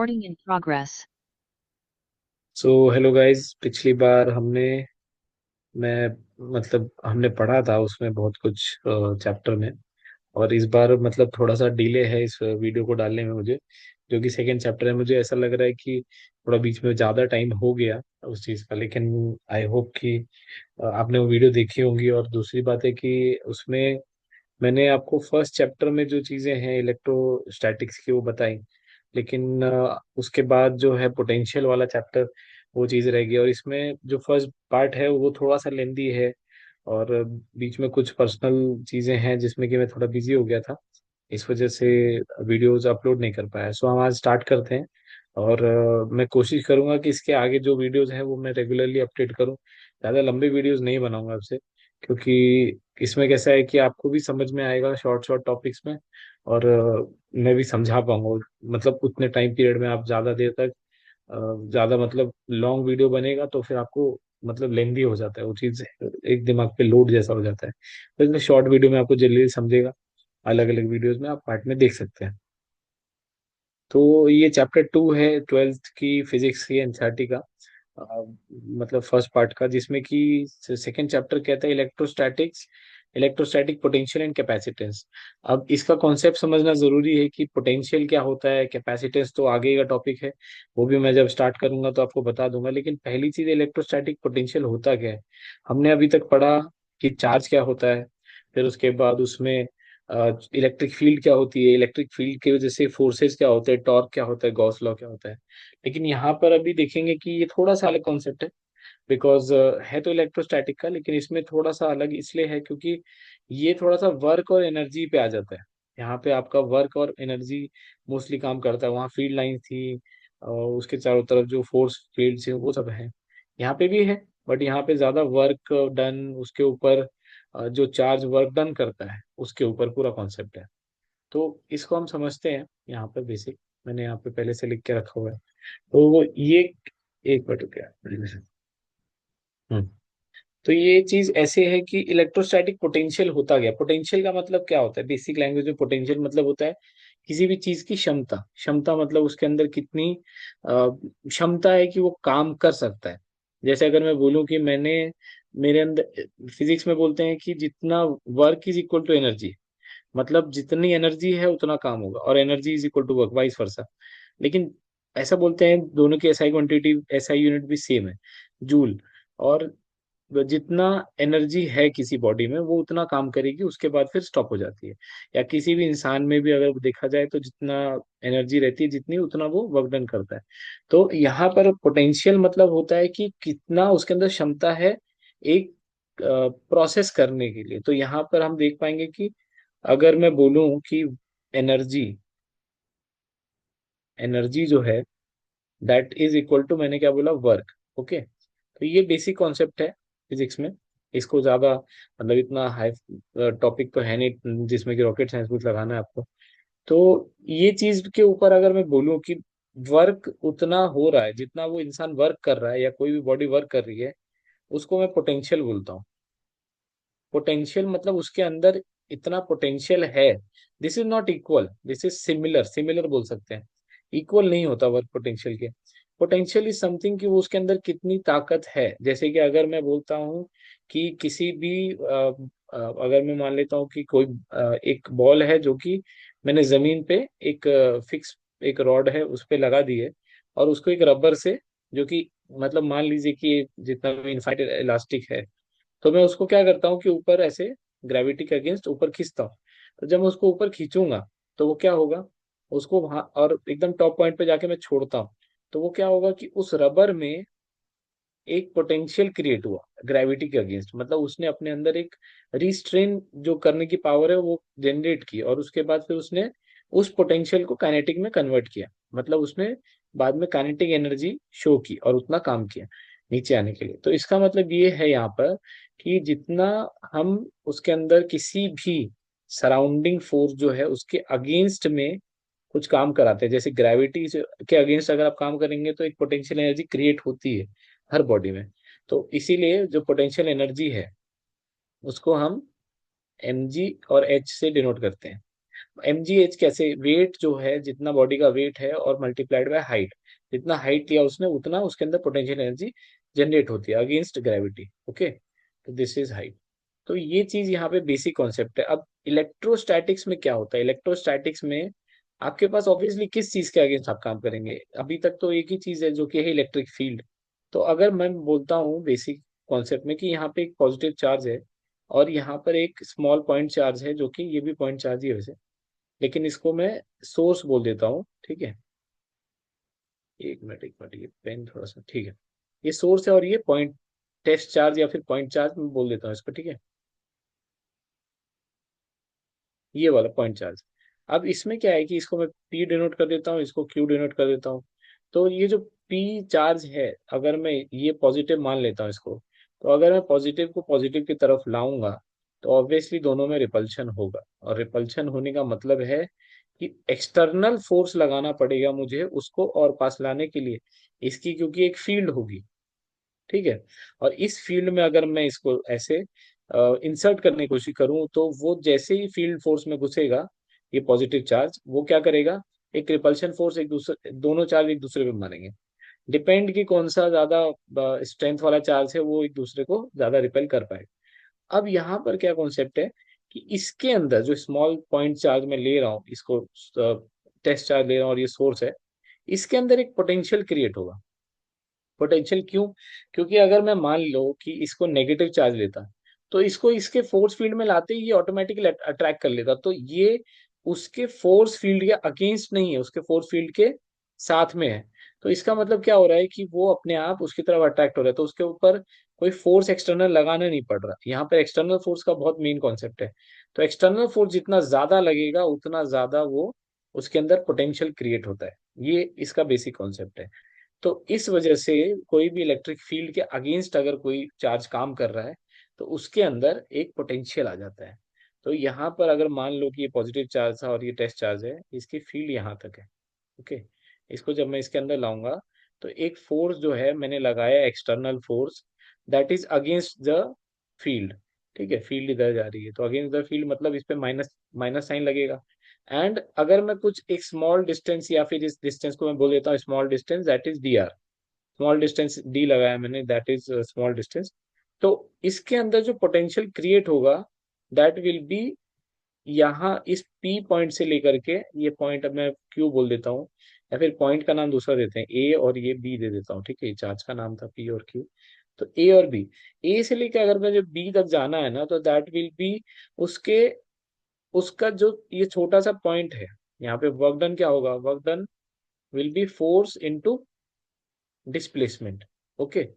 Recording in progress. So hello guys. पिछली बार मैं हमने पढ़ा था उसमें बहुत कुछ चैप्टर में। और इस बार मतलब थोड़ा सा डिले है इस वीडियो को डालने में मुझे, जो कि सेकेंड चैप्टर है। मुझे ऐसा लग रहा है कि थोड़ा बीच में ज़्यादा टाइम हो गया उस चीज़ का, लेकिन आई होप कि आपने वो वीडियो देखी होंगी। और दूसरी बात है कि उसमें मैंने आपको फर्स्ट चैप्टर में जो चीज़ें हैं इलेक्ट्रोस्टैटिक्स की वो बताई, लेकिन उसके बाद जो है पोटेंशियल वाला चैप्टर वो चीज़ रह गई। और इसमें जो फर्स्ट पार्ट है वो थोड़ा सा लेंदी है, और बीच में कुछ पर्सनल चीज़ें हैं जिसमें कि मैं थोड़ा बिजी हो गया था, इस वजह से वीडियोज अपलोड नहीं कर पाया। सो हम आज स्टार्ट करते हैं। और मैं कोशिश करूंगा कि इसके आगे जो वीडियोज हैं वो मैं रेगुलरली अपडेट करूं। ज़्यादा लंबे वीडियोज नहीं बनाऊंगा आपसे, क्योंकि इसमें कैसा है कि आपको भी समझ में आएगा शॉर्ट शॉर्ट टॉपिक्स में, और मैं भी समझा पाऊंगा। मतलब उतने टाइम पीरियड में आप ज़्यादा देर तक ज़्यादा मतलब लॉन्ग वीडियो बनेगा तो फिर आपको मतलब लेंदी हो जाता है वो चीज़, एक दिमाग पे लोड जैसा हो जाता है। तो इसमें शॉर्ट वीडियो में आपको जल्दी समझेगा, अलग अलग वीडियोस में आप पार्ट में देख सकते हैं। तो ये चैप्टर 2 है ट्वेल्थ की फिजिक्स की एनसीईआरटी का, अ, मतलब फर्स्ट पार्ट का, जिसमें कि सेकंड चैप्टर कहता है electrostatics, electrostatic potential and capacitance. अब इसका कॉन्सेप्ट समझना जरूरी है कि पोटेंशियल क्या होता है, कैपेसिटेंस तो आगे का टॉपिक है, वो भी मैं जब स्टार्ट करूंगा तो आपको बता दूंगा। लेकिन पहली चीज इलेक्ट्रोस्टैटिक पोटेंशियल होता क्या है। हमने अभी तक पढ़ा कि चार्ज क्या होता है, फिर उसके बाद उसमें इलेक्ट्रिक फील्ड क्या होती है, इलेक्ट्रिक फील्ड की वजह से फोर्सेस क्या होते हैं, टॉर्क क्या होता है, गॉस लॉ क्या होता है। लेकिन यहाँ पर अभी देखेंगे कि ये थोड़ा सा अलग कॉन्सेप्ट है, बिकॉज है तो इलेक्ट्रोस्टैटिक का, लेकिन इसमें थोड़ा सा अलग इसलिए है क्योंकि ये थोड़ा सा वर्क और एनर्जी पे आ जाता है। यहाँ पे आपका वर्क और एनर्जी मोस्टली काम करता है। वहाँ फील्ड लाइन थी और उसके चारों तरफ जो फोर्स फील्ड है वो सब है, यहाँ पे भी है। बट यहाँ पे ज्यादा वर्क डन उसके ऊपर, जो चार्ज वर्क डन करता है उसके ऊपर पूरा कॉन्सेप्ट है। तो इसको हम समझते हैं यहाँ पे बेसिक, मैंने यहाँ पे पहले से लिख के रखा हुआ है। तो वो ये एक मिनट क्या, हम्म तो ये चीज ऐसे है कि इलेक्ट्रोस्टैटिक पोटेंशियल होता गया। पोटेंशियल का मतलब क्या होता है, बेसिक लैंग्वेज में पोटेंशियल मतलब होता है किसी भी चीज की क्षमता। क्षमता मतलब उसके अंदर कितनी क्षमता है कि वो काम कर सकता है। जैसे अगर मैं बोलूं कि मेरे अंदर, फिजिक्स में बोलते हैं कि जितना work is equal to energy, मतलब जितनी एनर्जी है उतना काम होगा, और energy is equal to work, vice versa. लेकिन ऐसा बोलते हैं दोनों की एसआई क्वांटिटी, एसआई यूनिट भी सेम है, जूल। और जितना एनर्जी है किसी बॉडी में वो उतना काम करेगी, उसके बाद फिर स्टॉप हो जाती है। या किसी भी इंसान में भी अगर देखा जाए तो जितना एनर्जी रहती है जितनी, उतना वो वर्क डन करता है। तो यहाँ पर पोटेंशियल मतलब होता है कि कितना उसके अंदर क्षमता है एक प्रोसेस करने के लिए। तो यहाँ पर हम देख पाएंगे कि अगर मैं बोलूं कि एनर्जी एनर्जी जो है दैट इज इक्वल टू, मैंने क्या बोला, वर्क। ओके, तो ये बेसिक कॉन्सेप्ट है फिजिक्स में। इसको ज्यादा मतलब इतना हाई टॉपिक तो है नहीं जिसमें कि रॉकेट साइंस कुछ लगाना है आपको। तो ये चीज के ऊपर अगर मैं बोलूं कि वर्क उतना हो रहा है जितना वो इंसान वर्क कर रहा है या कोई भी बॉडी वर्क कर रही है, उसको मैं पोटेंशियल बोलता हूँ। पोटेंशियल मतलब उसके अंदर इतना पोटेंशियल है। This is not equal, this is similar, similar बोल सकते हैं। इक्वल नहीं होता वर्क पोटेंशियल के। पोटेंशियल इज समथिंग कि वो उसके अंदर कितनी ताकत है। जैसे कि अगर मैं बोलता हूँ कि किसी भी अगर मैं मान लेता हूँ कि कोई एक बॉल है जो कि मैंने जमीन पे एक फिक्स एक रॉड है उस पे लगा दी है, और उसको एक रबर से, जो कि मतलब मान लीजिए कि जितना भी इनफाइनाइट इलास्टिक है, तो मैं उसको क्या करता हूँ कि ऊपर ऐसे ग्रेविटी के अगेंस्ट ऊपर खींचता हूँ। तो जब मैं उसको ऊपर खींचूंगा तो वो क्या होगा, उसको वहां और एकदम टॉप पॉइंट पे जाके मैं छोड़ता हूँ, तो वो क्या होगा कि उस रबर में एक पोटेंशियल क्रिएट हुआ ग्रेविटी के अगेंस्ट। मतलब उसने अपने अंदर एक रिस्ट्रेन जो करने की पावर है वो जनरेट की, और उसके बाद फिर उसने उस पोटेंशियल को काइनेटिक में कन्वर्ट किया। मतलब उसने बाद में काइनेटिक एनर्जी शो की और उतना काम किया नीचे आने के लिए। तो इसका मतलब ये है यहाँ पर कि जितना हम उसके अंदर किसी भी सराउंडिंग फोर्स जो है उसके अगेंस्ट में कुछ काम कराते हैं, जैसे ग्रेविटी के अगेंस्ट अगर आप काम करेंगे तो एक पोटेंशियल एनर्जी क्रिएट होती है हर बॉडी में। तो इसीलिए जो पोटेंशियल एनर्जी है उसको हम mg और h से डिनोट करते हैं। mgh कैसे, वेट जो है, जितना बॉडी का वेट है और मल्टीप्लाइड बाय हाइट, जितना हाइट लिया उसने उतना उसके अंदर पोटेंशियल एनर्जी जनरेट होती है अगेंस्ट ग्रेविटी। ओके, तो दिस इज हाइट। तो ये चीज यहाँ पे बेसिक कॉन्सेप्ट है। अब इलेक्ट्रोस्टैटिक्स में क्या होता है, इलेक्ट्रोस्टैटिक्स में आपके पास ऑब्वियसली किस चीज के अगेंस्ट आप काम करेंगे, अभी तक तो एक ही चीज है जो कि है इलेक्ट्रिक फील्ड। तो अगर मैं बोलता हूँ बेसिक कॉन्सेप्ट में कि यहाँ पे एक पॉजिटिव चार्ज है और यहाँ पर एक स्मॉल पॉइंट चार्ज है, जो कि ये भी पॉइंट चार्ज ही है वैसे, लेकिन इसको मैं सोर्स बोल देता हूँ, ठीक है। एक मिनट ये पेन थोड़ा सा, ठीक है। ये सोर्स है और ये पॉइंट टेस्ट चार्ज या फिर पॉइंट चार्ज मैं बोल देता हूँ इसको, ठीक है। ये वाला पॉइंट चार्ज। अब इसमें क्या है कि इसको मैं पी डिनोट कर देता हूँ, इसको क्यू डिनोट कर देता हूँ। तो ये जो पी चार्ज है, अगर मैं ये पॉजिटिव मान लेता हूँ इसको, तो अगर मैं पॉजिटिव को पॉजिटिव की तरफ लाऊंगा तो ऑब्वियसली दोनों में रिपल्शन होगा, और रिपल्शन होने का मतलब है कि एक्सटर्नल फोर्स लगाना पड़ेगा मुझे उसको और पास लाने के लिए, इसकी क्योंकि एक फील्ड होगी, ठीक है। और इस फील्ड में अगर मैं इसको ऐसे इंसर्ट करने की कोशिश करूं, तो वो जैसे ही फील्ड फोर्स में घुसेगा, ये पॉजिटिव चार्ज, वो क्या करेगा, एक रिपल्शन फोर्स एक दूसरे, दोनों चार्ज एक दूसरे पे मारेंगे। डिपेंड कि कौन सा ज्यादा स्ट्रेंथ वाला चार्ज है, वो एक दूसरे को ज्यादा रिपेल कर पाएगा। अब यहाँ पर क्या कॉन्सेप्ट है कि इसके अंदर जो स्मॉल पॉइंट चार्ज मैं ले रहा हूँ, इसको टेस्ट चार्ज ले रहा हूँ और ये सोर्स है, इसके अंदर एक पोटेंशियल क्रिएट होगा। पोटेंशियल क्यों, क्योंकि अगर मैं मान लो कि इसको नेगेटिव चार्ज लेता, तो इसको इसके फोर्स फील्ड में लाते ही ये ऑटोमेटिकली अट्रैक्ट कर लेता, तो ये उसके फोर्स फील्ड के अगेंस्ट नहीं है, उसके फोर्स फील्ड के साथ में है। तो इसका मतलब क्या हो रहा है कि वो अपने आप उसकी तरफ अट्रैक्ट हो रहा है, तो उसके ऊपर कोई फोर्स एक्सटर्नल लगाना नहीं पड़ रहा। यहाँ पर एक्सटर्नल फोर्स का बहुत मेन कॉन्सेप्ट है। तो एक्सटर्नल फोर्स जितना ज्यादा लगेगा उतना ज्यादा वो उसके अंदर पोटेंशियल क्रिएट होता है। ये इसका बेसिक कॉन्सेप्ट है। तो इस वजह से कोई भी इलेक्ट्रिक फील्ड के अगेंस्ट अगर कोई चार्ज काम कर रहा है, तो उसके अंदर एक पोटेंशियल आ जाता है। तो यहाँ पर अगर मान लो कि ये पॉजिटिव चार्ज था और ये टेस्ट चार्ज है, इसकी फील्ड यहाँ तक है। ओके, इसको जब मैं इसके अंदर लाऊंगा, तो एक फोर्स जो है मैंने लगाया, external force, that is against the field. ठीक है, फील्ड इधर जा रही है, तो अगेंस्ट द फील्ड मतलब इस पे माइनस माइनस साइन लगेगा। एंड अगर मैं कुछ एक स्मॉल डिस्टेंस, या फिर इस डिस्टेंस को मैं बोल देता हूँ small distance, that is D R. Small distance D लगाया मैंने, दैट इज स्मॉल डिस्टेंस। तो इसके अंदर जो पोटेंशियल क्रिएट होगा, दैट विल बी यहाँ इस पी पॉइंट से लेकर के, ये पॉइंट अब मैं क्यू बोल देता हूँ, या फिर पॉइंट का नाम दूसरा देते हैं, ए, और ये बी दे देता हूँ, ठीक है। चार्ज का नाम था पी और क्यू। तो ए और बी, ए से लेकर अगर मुझे बी तक जाना है ना, तो दैट विल बी उसके, उसका जो ये छोटा सा पॉइंट है, यहाँ पे वर्क डन क्या होगा, work done will B force into displacement. Okay,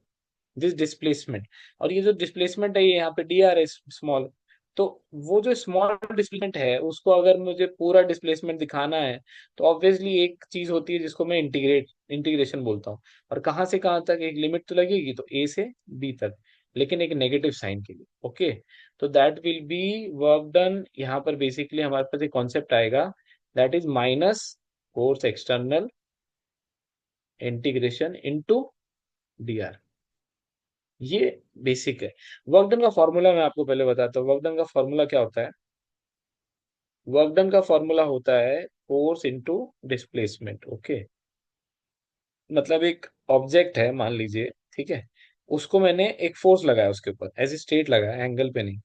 this displacement, और ये जो डिस्प्लेसमेंट है ये यहाँ पे डी आर है स्मॉल। तो वो जो स्मॉल डिस्प्लेसमेंट है, उसको अगर मुझे पूरा डिस्प्लेसमेंट दिखाना है, तो ऑब्वियसली एक चीज होती है जिसको मैं इंटीग्रेशन बोलता हूँ। और कहाँ से कहाँ तक, एक लिमिट तो लगेगी, तो ए से बी तक, लेकिन एक नेगेटिव साइन के लिए। ओके, तो that will be work done. यहाँ पर बेसिकली हमारे पास एक कॉन्सेप्ट आएगा, that is minus force external integration into D R. ये बेसिक है। वर्क डन का फॉर्मूला मैं आपको पहले बताता हूँ, वर्क डन का फॉर्मूला क्या होता है। वर्क डन का फॉर्मूला होता है फोर्स इनटू डिस्प्लेसमेंट। ओके, मतलब एक ऑब्जेक्ट है मान लीजिए, ठीक है, उसको मैंने एक फोर्स लगाया उसके ऊपर, ऐसे स्ट्रेट लगाया, एंगल पे नहीं।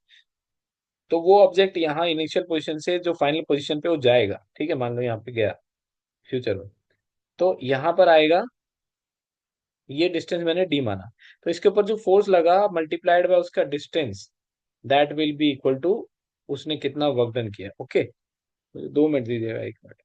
तो वो ऑब्जेक्ट यहाँ इनिशियल पोजीशन से जो फाइनल पोजीशन पे वो जाएगा, ठीक है, मान लो यहाँ पे गया फ्यूचर में, तो यहाँ पर आएगा, ये डिस्टेंस मैंने डी माना, तो इसके ऊपर जो फोर्स लगा मल्टीप्लाइड बाय उसका distance, that will be equal to उसने कितना वर्क डन किया। ओके, 2 मिनट दीजिएगा, 1 मिनट।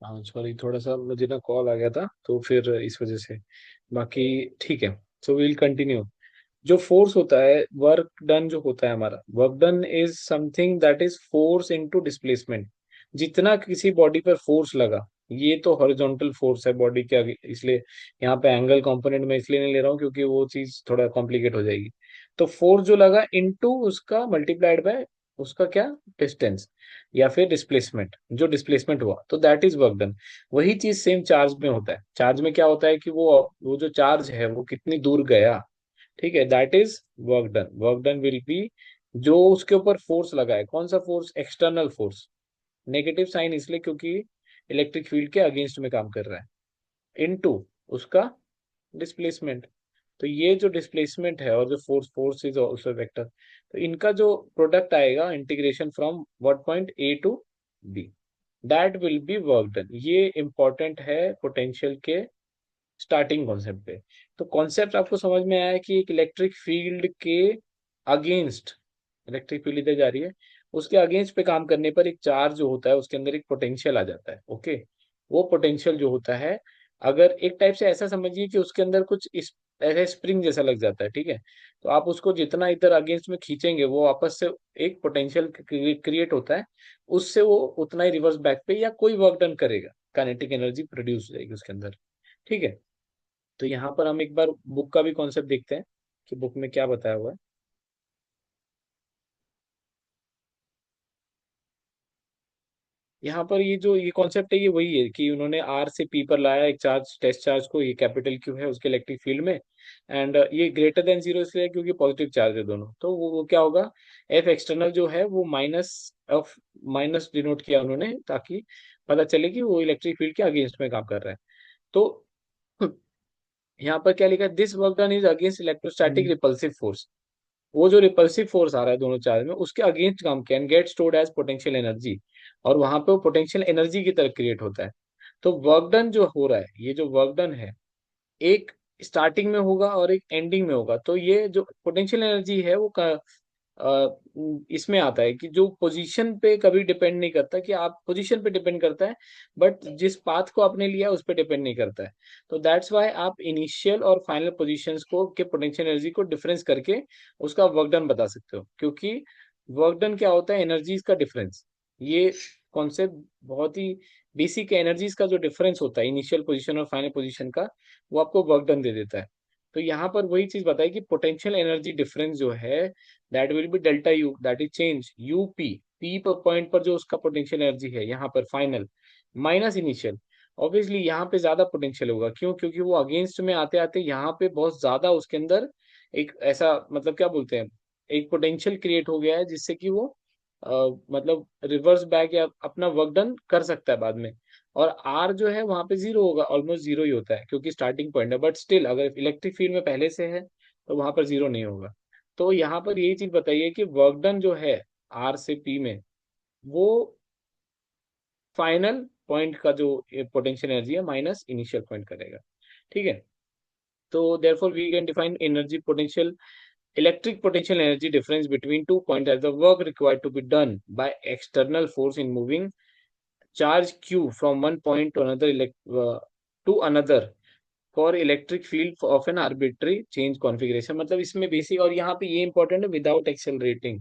हाँ सॉरी, थोड़ा सा मुझे ना कॉल आ गया था तो फिर इस वजह से। बाकी ठीक है। So will continue. जो फोर्स होता है, वर्क डन जो होता है हमारा, work done is something that is force into displacement. जितना किसी बॉडी पर फोर्स लगा, ये तो हॉरिजॉन्टल फोर्स है बॉडी के आगे, इसलिए यहाँ पे एंगल कंपोनेंट में इसलिए नहीं ले रहा हूँ क्योंकि वो चीज थोड़ा कॉम्प्लिकेट हो जाएगी। तो फोर्स जो लगा इनटू उसका मल्टीप्लाइड बाय उसका क्या, डिस्टेंस या फिर डिस्प्लेसमेंट, जो डिस्प्लेसमेंट हुआ, तो दैट इज वर्क डन। वही चीज सेम चार्ज में होता है। चार्ज में क्या होता है कि वो जो चार्ज है वो कितनी दूर गया, ठीक है, that is work done. Work done will be जो उसके ऊपर फोर्स लगा है, कौन सा force, external force. Negative sign इसलिए क्योंकि इलेक्ट्रिक फील्ड के अगेंस्ट में काम कर रहा है, इनटू उसका डिस्प्लेसमेंट। तो ये जो डिस्प्लेसमेंट है और जो force, force is also vector, तो इनका जो प्रोडक्ट आएगा, integration from what point A to B, that will be work done. ये इंपॉर्टेंट है पोटेंशियल के स्टार्टिंग कॉन्सेप्ट पे। तो कॉन्सेप्ट आपको समझ में आया है कि एक इलेक्ट्रिक फील्ड के अगेंस्ट, इलेक्ट्रिक फील्ड इधर जा रही है, उसके अगेंस्ट पे काम करने पर एक चार्ज जो होता है उसके अंदर एक पोटेंशियल आ जाता है। ओके, वो पोटेंशियल जो होता है, अगर एक टाइप से ऐसा समझिए कि उसके अंदर कुछ इस ऐसे स्प्रिंग जैसा लग जाता है, ठीक है। तो आप उसको जितना इधर अगेंस्ट में खींचेंगे वो वापस से एक पोटेंशियल क्रिएट होता है, उससे वो उतना ही रिवर्स बैक पे या कोई वर्क डन करेगा, काइनेटिक एनर्जी प्रोड्यूस हो जाएगी उसके अंदर। ठीक है। तो यहाँ पर हम एक बार बुक का भी कॉन्सेप्ट देखते हैं कि बुक में क्या बताया हुआ है। यहाँ पर ये जो ये कॉन्सेप्ट है ये वही है कि उन्होंने आर से पी पर लाया एक चार्ज, टेस्ट चार्ज को, ये कैपिटल क्यू है उसके इलेक्ट्रिक फील्ड में। एंड ये ग्रेटर देन जीरो इसलिए है क्योंकि पॉजिटिव चार्ज है दोनों, तो वो क्या होगा, एफ एक्सटर्नल जो है वो माइनस ऑफ, माइनस डिनोट किया उन्होंने ताकि पता चले कि वो इलेक्ट्रिक फील्ड के अगेंस्ट में काम कर रहा है। तो यहाँ पर क्या लिखा है, this work done is against electrostatic repulsive force. वो जो रिपल्सिव फोर्स आ रहा है दोनों चार्ज में उसके अगेंस्ट काम can get stored as potential energy, और वहां पे वो पोटेंशियल एनर्जी की तरह क्रिएट होता है। तो वर्क डन जो हो रहा है, ये जो वर्क डन है, एक स्टार्टिंग में होगा और एक एंडिंग में होगा। तो ये जो पोटेंशियल एनर्जी है वो इसमें आता है कि जो पोजीशन पे कभी डिपेंड नहीं करता, कि आप पोजीशन पे डिपेंड करता है, बट जिस पाथ को आपने लिया उस पर डिपेंड नहीं करता है। तो दैट्स वाई आप इनिशियल और फाइनल पोजीशंस को के पोटेंशियल एनर्जी को डिफरेंस करके उसका वर्क डन बता सकते हो, क्योंकि वर्क डन क्या होता है, एनर्जीज का डिफरेंस। ये कॉन्सेप्ट बहुत ही बेसिक है, एनर्जीज का जो डिफरेंस होता है इनिशियल पोजीशन और फाइनल पोजीशन का, वो आपको वर्क डन दे देता है। तो यहाँ पर वही चीज बताई कि पोटेंशियल एनर्जी डिफरेंस जो है, that will B delta U, that is change U P, P पर पॉइंट पर जो उसका पोटेंशियल एनर्जी है यहाँ पर फाइनल, माइनस इनिशियल। ऑब्वियसली यहाँ पे ज्यादा पोटेंशियल होगा, क्यों, क्योंकि वो अगेंस्ट में आते आते यहाँ पे बहुत ज्यादा उसके अंदर एक ऐसा, मतलब क्या बोलते हैं, एक पोटेंशियल क्रिएट हो गया है जिससे कि वो मतलब रिवर्स बैक या अपना वर्क डन कर सकता है बाद में। और आर जो है वहां पे जीरो होगा, ऑलमोस्ट जीरो ही होता है क्योंकि स्टार्टिंग पॉइंट है, बट स्टिल अगर इलेक्ट्रिक फील्ड में पहले से है तो वहां पर जीरो नहीं होगा। तो यहाँ पर यही चीज बताइए कि वर्क डन जो है आर से पी में, वो फाइनल पॉइंट का जो पोटेंशियल एनर्जी है माइनस इनिशियल पॉइंट करेगा। ठीक है। तो therefore we can define energy potential, electric potential energy difference between 2 points as the work required to be done by external force in moving charge q from one point to another to another for electric field of an arbitrary change configuration। मतलब इसमें basic, और यहाँ पे ये important है, without accelerating.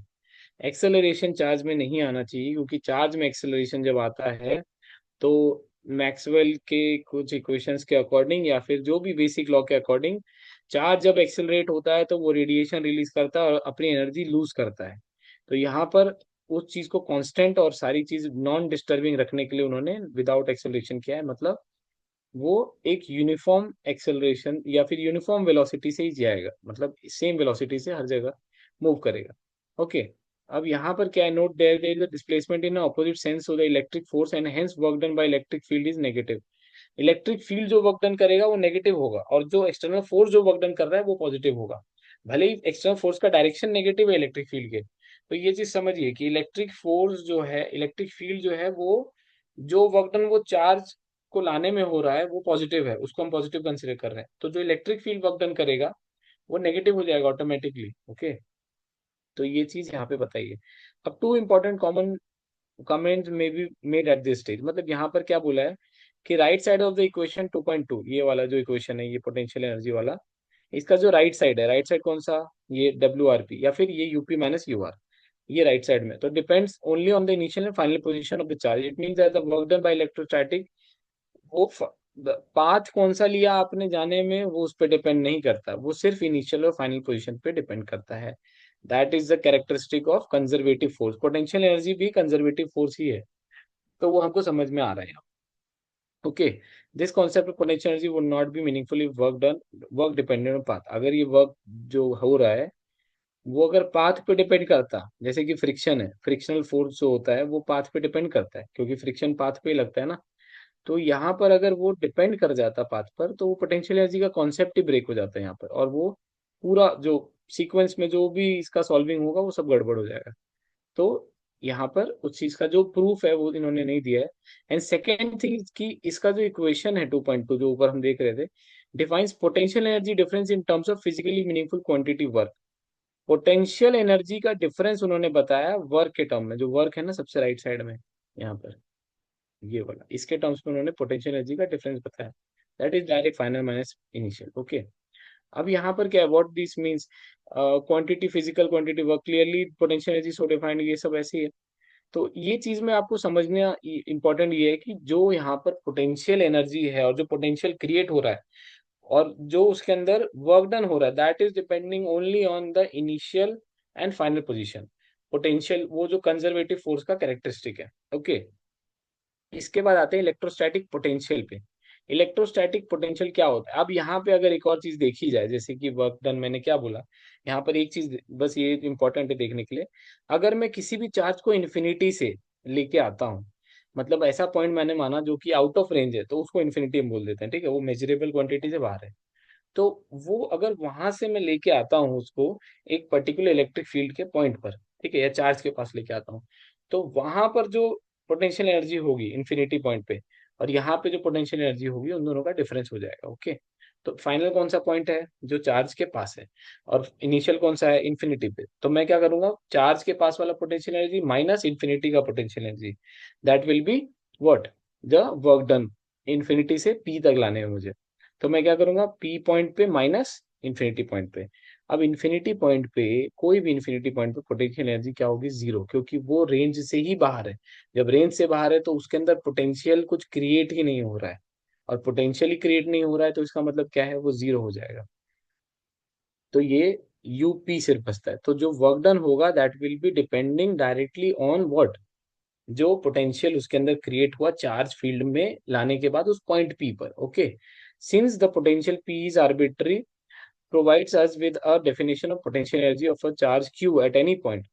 Acceleration charge में नहीं आना चाहिए, क्योंकि चार्ज में एक्सेलरेशन जब आता है तो मैक्सवेल के कुछ इक्वेशंस के अकॉर्डिंग या फिर जो भी बेसिक लॉ के अकॉर्डिंग, चार्ज जब एक्सेलरेट होता है तो वो रेडिएशन रिलीज करता है और अपनी एनर्जी लूज करता है। तो यहाँ पर उस चीज को कांस्टेंट और सारी चीज नॉन डिस्टर्बिंग रखने के लिए उन्होंने विदाउट एक्सेलरेशन किया है। मतलब वो एक यूनिफॉर्म एक्सेलरेशन या फिर यूनिफॉर्म वेलोसिटी से ही जाएगा, मतलब सेम वेलोसिटी से हर जगह मूव करेगा। ओके। अब यहाँ पर क्या है, note there there is the displacement in opposite sense, so the electric force and hence work done by electric field is negative. Electric field जो वर्क डन करेगा वो नेगेटिव होगा, और जो एक्सटर्नल फोर्स जो वर्क डन कर रहा है वो पॉजिटिव होगा। भले ही एक्सटर्नल फोर्स का डायरेक्शन नेगेटिव है इलेक्ट्रिक फील्ड के। तो ये चीज समझिए कि इलेक्ट्रिक फोर्स जो है, इलेक्ट्रिक फील्ड जो है, वो जो वर्क डन वो चार्ज को लाने में हो रहा है वो पॉजिटिव है, उसको हम पॉजिटिव कंसिडर कर रहे हैं। तो जो इलेक्ट्रिक फील्ड वर्क डन करेगा वो नेगेटिव हो जाएगा ऑटोमेटिकली। ओके। तो ये चीज यहाँ पे बताइए। अब टू इंपॉर्टेंट कॉमन कमेंट में be made at this stage, मतलब यहाँ पर क्या बोला है कि right side of the equation 2.2, ये वाला जो इक्वेशन है, ये पोटेंशियल एनर्जी वाला, इसका जो राइट साइड है, राइट साइड कौन सा, ये डब्ल्यू आर पी या फिर ये यूपी माइनस यू आर, ये राइट साइड में, तो depends only on the initial and final position of the charge. It means that the work done by electrostatic, वो पाथ कौन सा लिया आपने जाने में, वो उस पर डिपेंड नहीं करता, वो सिर्फ इनिशियल और फाइनल पोजीशन पे डिपेंड करता है। That is the characteristic of conservative force. Potential energy भी कंजर्वेटिव फोर्स ही है, तो वो हमको समझ में आ रहा है। Okay, this concept of potential energy would not be meaningfully work done, work dependent on path. अगर ये वर्क जो हो रहा है वो अगर पाथ पे डिपेंड करता, जैसे कि फ्रिक्शन है, फ्रिक्शनल फोर्स जो होता है वो पाथ पे डिपेंड करता है, क्योंकि फ्रिक्शन पाथ पे ही लगता है ना, तो यहाँ पर अगर वो डिपेंड कर जाता पाथ पर, तो वो पोटेंशियल एनर्जी का कॉन्सेप्ट ही ब्रेक हो जाता है यहाँ पर, और वो पूरा जो सीक्वेंस में जो भी इसका सॉल्विंग होगा वो सब गड़बड़ हो जाएगा। तो यहाँ पर उस चीज का जो प्रूफ है वो इन्होंने नहीं दिया है। एंड सेकेंड थिंग कि इसका जो इक्वेशन है 2.2 जो ऊपर हम देख रहे थे, defines potential energy difference in terms of physically meaningful quantity work. Potential energy का डिफरेंस उन्होंने बताया वर्क के टर्म में, जो वर्क है ना सबसे राइट साइड में यहाँ पर, ये वाला, इसके टर्म्स में उन्होंने पोटेंशियल एनर्जी का डिफरेंस बताया। That is direct final minus initial. Okay, अब यहाँ पर क्या है, what this means, quantity, physical quantity work, clearly potential energy so defined, ये सब ऐसे ही है। तो ये चीज में आपको समझना इंपॉर्टेंट ये है कि जो यहाँ पर पोटेंशियल एनर्जी है और जो पोटेंशियल क्रिएट हो रहा है और जो उसके अंदर वर्क डन हो रहा है, that is depending only on the initial and final position. Potential वो जो कंजर्वेटिव फोर्स का कैरेक्टरिस्टिक है। ओके, इसके बाद आते हैं इलेक्ट्रोस्टैटिक पोटेंशियल पे। इलेक्ट्रोस्टैटिक पोटेंशियल क्या होता है, अब यहाँ पे अगर एक और चीज देखी जाए, जैसे कि वर्क डन मैंने क्या बोला, यहाँ पर एक चीज बस ये इंपॉर्टेंट है देखने के लिए, अगर मैं किसी भी चार्ज को इन्फिनिटी से लेके आता हूँ, मतलब ऐसा पॉइंट मैंने माना जो कि आउट ऑफ रेंज है, तो उसको इन्फिनिटी हम बोल देते हैं, ठीक है, वो मेजरेबल क्वांटिटी से बाहर है। तो वो अगर वहां से मैं लेके आता हूँ उसको एक पर्टिकुलर इलेक्ट्रिक फील्ड के पॉइंट पर, ठीक है, या चार्ज के पास लेके आता हूँ, तो वहां पर जो पोटेंशियल एनर्जी होगी इन्फिनिटी पॉइंट पे, और यहाँ पे जो पोटेंशियल एनर्जी होगी, उन दोनों का डिफरेंस हो जाएगा। ओके, तो फाइनल कौन सा पॉइंट है, जो चार्ज के पास है, और इनिशियल कौन सा है, इन्फिनिटी पे। तो मैं क्या करूंगा, चार्ज के पास वाला पोटेंशियल एनर्जी माइनस इन्फिनिटी का potential energy, that will be what, the work done infinity से पी तक लाने में मुझे। तो मैं क्या करूंगा, पी पॉइंट पे माइनस इन्फिनिटी पॉइंट पे। अब इन्फिनिटी पॉइंट पे, कोई भी इन्फिनिटी पॉइंट पे पोटेंशियल एनर्जी क्या होगी, जीरो, क्योंकि वो रेंज से ही बाहर है। जब रेंज से बाहर है तो उसके अंदर पोटेंशियल कुछ क्रिएट ही नहीं हो रहा है, और पोटेंशियल ही क्रिएट नहीं हो रहा है तो इसका मतलब क्या है, वो जीरो हो जाएगा। तो ये यूपी सिर्फ बचता है, तो जो वर्क डन होगा that will be depending directly on what, जो पोटेंशियल उसके अंदर क्रिएट हुआ चार्ज फील्ड में लाने के बाद उस पॉइंट पी पर। Okay, since the potential P is arbitrary, provides us with a definition of potential energy of a charge q at any point.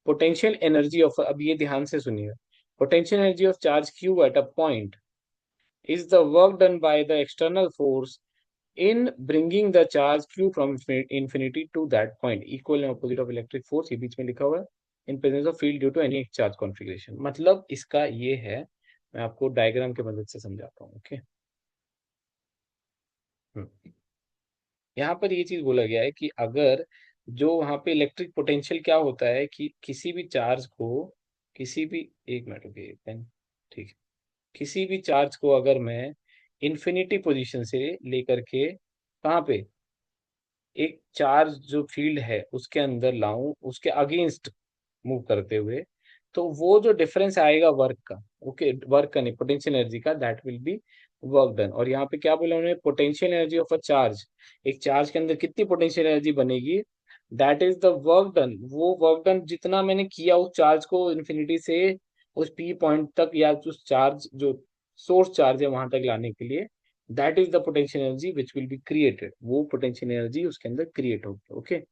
Potential energy of, अब ये ध्यान से सुनिए, potential energy of charge q at a point is the work done by the external force in bringing the charge q from infinity to that point, equal and opposite of electric force, ये बीच में लिखा हुआ है, in presence of field due to any charge configuration। मतलब इसका ये है, मैं आपको डायग्राम की मदद से समझाता हूँ। ओके, यहाँ पर ये चीज बोला गया है कि अगर जो वहां पे इलेक्ट्रिक पोटेंशियल क्या होता है कि किसी भी चार्ज को, किसी भी, एक मिनट रुकिए पेन, ठीक है, किसी भी चार्ज को अगर मैं इन्फिनिटी पोजीशन से लेकर के कहाँ पे, एक चार्ज जो फील्ड है उसके अंदर लाऊं, उसके अगेंस्ट मूव करते हुए, तो वो जो डिफरेंस आएगा वर्क का, ओके, वर्क का नहीं, पोटेंशियल एनर्जी का, that will be work done. और यहाँ पे क्या बोला उन्होंने, potential energy of a charge, एक चार्ज के अंदर कितनी पोटेंशियल एनर्जी बनेगी, that is the work done, वो वर्क डन जितना मैंने किया उस चार्ज को इन्फिनिटी से उस पी पॉइंट तक, या उस चार्ज जो सोर्स चार्ज है वहां तक लाने के लिए, that is the potential energy which will be created, वो पोटेंशियल एनर्जी उसके अंदर क्रिएट होगी। ओके,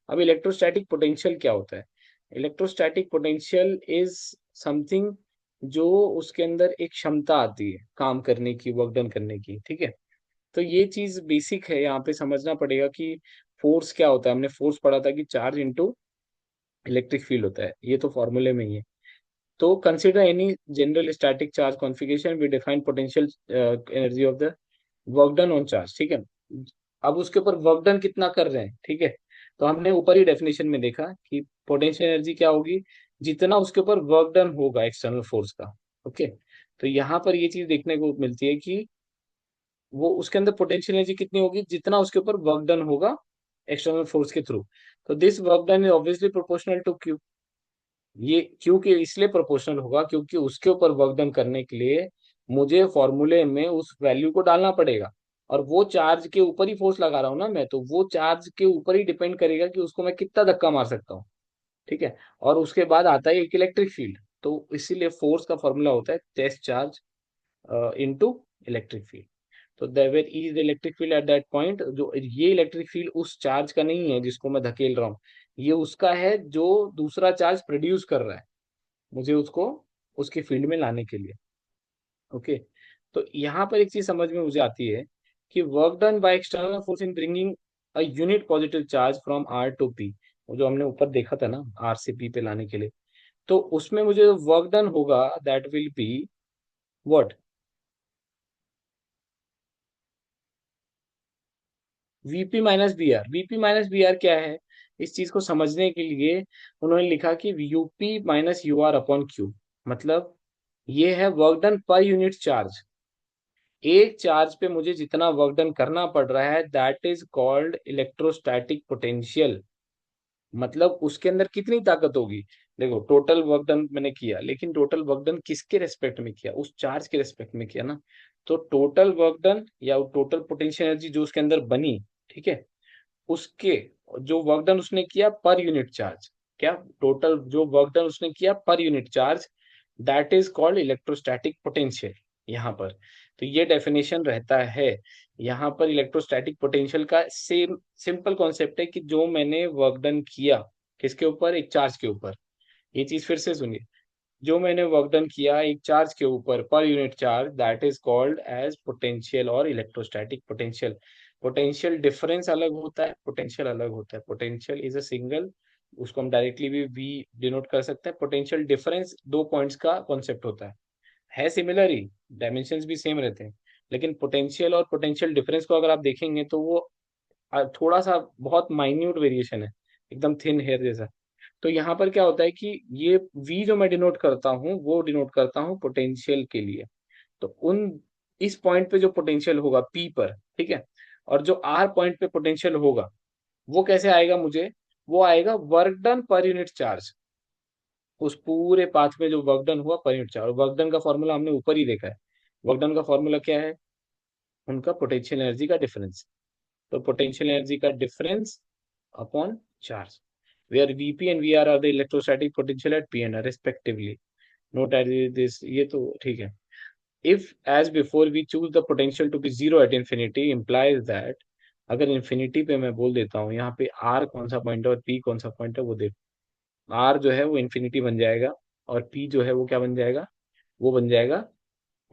अब इलेक्ट्रोस्टैटिक पोटेंशियल क्या होता है, इलेक्ट्रोस्टैटिक पोटेंशियल इज समथिंग, जो उसके अंदर एक क्षमता आती है काम करने की, वर्क डन करने की, ठीक है। तो ये चीज बेसिक है, यहाँ पे समझना पड़ेगा कि फोर्स क्या होता है। हमने फोर्स पढ़ा था कि चार्ज इनटू इलेक्ट्रिक फील्ड होता है, ये तो फॉर्मूले में ही है। तो consider any general static charge configuration we define potential energy of the work done on charge, ठीक है। अब उसके ऊपर वर्क डन कितना कर रहे हैं, ठीक है, तो हमने ऊपर ही डेफिनेशन में देखा कि पोटेंशियल एनर्जी क्या होगी, जितना उसके ऊपर वर्क डन होगा एक्सटर्नल फोर्स का। ओके, तो यहाँ पर ये चीज देखने को मिलती है कि वो उसके अंदर पोटेंशियल एनर्जी कितनी होगी, जितना उसके ऊपर वर्क डन होगा एक्सटर्नल फोर्स के थ्रू। तो this work done is obviously proportional to Q. ये क्यू के इसलिए प्रोपोर्शनल होगा क्योंकि उसके ऊपर वर्क डन करने के लिए मुझे फॉर्मूले में उस वैल्यू को डालना पड़ेगा। और वो चार्ज के ऊपर ही फोर्स लगा रहा हूँ ना मैं, तो वो चार्ज के ऊपर ही डिपेंड करेगा कि उसको मैं कितना धक्का मार सकता हूँ। ठीक है। और उसके बाद आता है एक इलेक्ट्रिक फील्ड। तो इसीलिए फोर्स का फॉर्मूला होता है test charge into electric field. तो there is electric field at that point. जो ये इलेक्ट्रिक फील्ड उस चार्ज का नहीं है जिसको मैं धकेल रहा हूँ, ये उसका है जो दूसरा चार्ज प्रोड्यूस कर रहा है मुझे उसको उसके फील्ड में लाने के लिए। ओके। तो यहाँ पर एक चीज समझ में मुझे आती है कि work done by external force in bringing a unit positive charge from R to P, वो जो हमने ऊपर देखा था ना आर से पी पे लाने के लिए, तो उसमें मुझे वर्क डन होगा that will be what, VP minus B R. VP minus B R क्या है, इस चीज को समझने के लिए उन्होंने लिखा कि UP minus U R upon Q. मतलब ये है work done per unit charge. एक चार्ज पे मुझे जितना वर्क डन करना पड़ रहा है that is called electrostatic potential. मतलब उसके अंदर कितनी ताकत होगी। देखो टोटल वर्क डन मैंने किया, लेकिन टोटल वर्क डन किसके रेस्पेक्ट में किया, उस चार्ज के रेस्पेक्ट में किया ना। तो टोटल वर्क डन या टोटल पोटेंशियल एनर्जी जो उसके अंदर बनी, ठीक है, उसके जो वर्क डन उसने किया पर यूनिट चार्ज, क्या टोटल जो वर्क डन उसने किया पर unit charge, that is called electrostatic potential यहाँ पर। तो ये डेफिनेशन रहता है यहाँ पर इलेक्ट्रोस्टैटिक पोटेंशियल का। सेम सिंपल कॉन्सेप्ट है कि जो मैंने वर्क डन किया किसके ऊपर, एक चार्ज के ऊपर। ये चीज फिर से सुनिए, जो मैंने वर्क डन किया एक चार्ज के ऊपर per unit charge, that is called as potential और इलेक्ट्रोस्टैटिक पोटेंशियल। पोटेंशियल डिफरेंस अलग होता है, पोटेंशियल अलग होता है। पोटेंशियल इज अ सिंगल, उसको हम डायरेक्टली भी वी डिनोट कर सकते हैं। पोटेंशियल डिफरेंस दो पॉइंट्स का कॉन्सेप्ट होता है सिमिलर ही, डायमेंशंस भी सेम रहते हैं। लेकिन पोटेंशियल और पोटेंशियल डिफरेंस को अगर आप देखेंगे तो वो थोड़ा सा बहुत माइन्यूट वेरिएशन है, एकदम थिन हेयर जैसा। तो यहाँ पर क्या होता है कि ये V जो मैं डिनोट करता हूँ वो डिनोट करता हूँ पोटेंशियल के लिए। तो उन इस पॉइंट पे जो पोटेंशियल होगा P पर, ठीक है, और जो R पॉइंट पे पोटेंशियल होगा वो कैसे आएगा मुझे, वो आएगा work done per unit charge. उस पूरे पाथ में जो वर्क डन हुआ पर यूनिट चार्ज, वर्क डन का फॉर्मूला हमने ऊपर ही देखा है। वर्क डन का फॉर्मूला क्या है, उनका पोटेंशियल एनर्जी का डिफरेंस। तो पोटेंशियल एनर्जी का difference upon charge, where Vp and Vr are the electrostatic potential at P and R respectively. Note as this, ये तो ठीक है। If as before we choose the potential to be zero at infinity implies that, अगर infinity पे मैं बोल देता हूँ यहाँ पे R कौन सा पॉइंट है और P कौन सा पॉइंट है वो देखो। R जो है वो इन्फिनिटी बन जाएगा और P जो है वो क्या बन जाएगा, वो बन जाएगा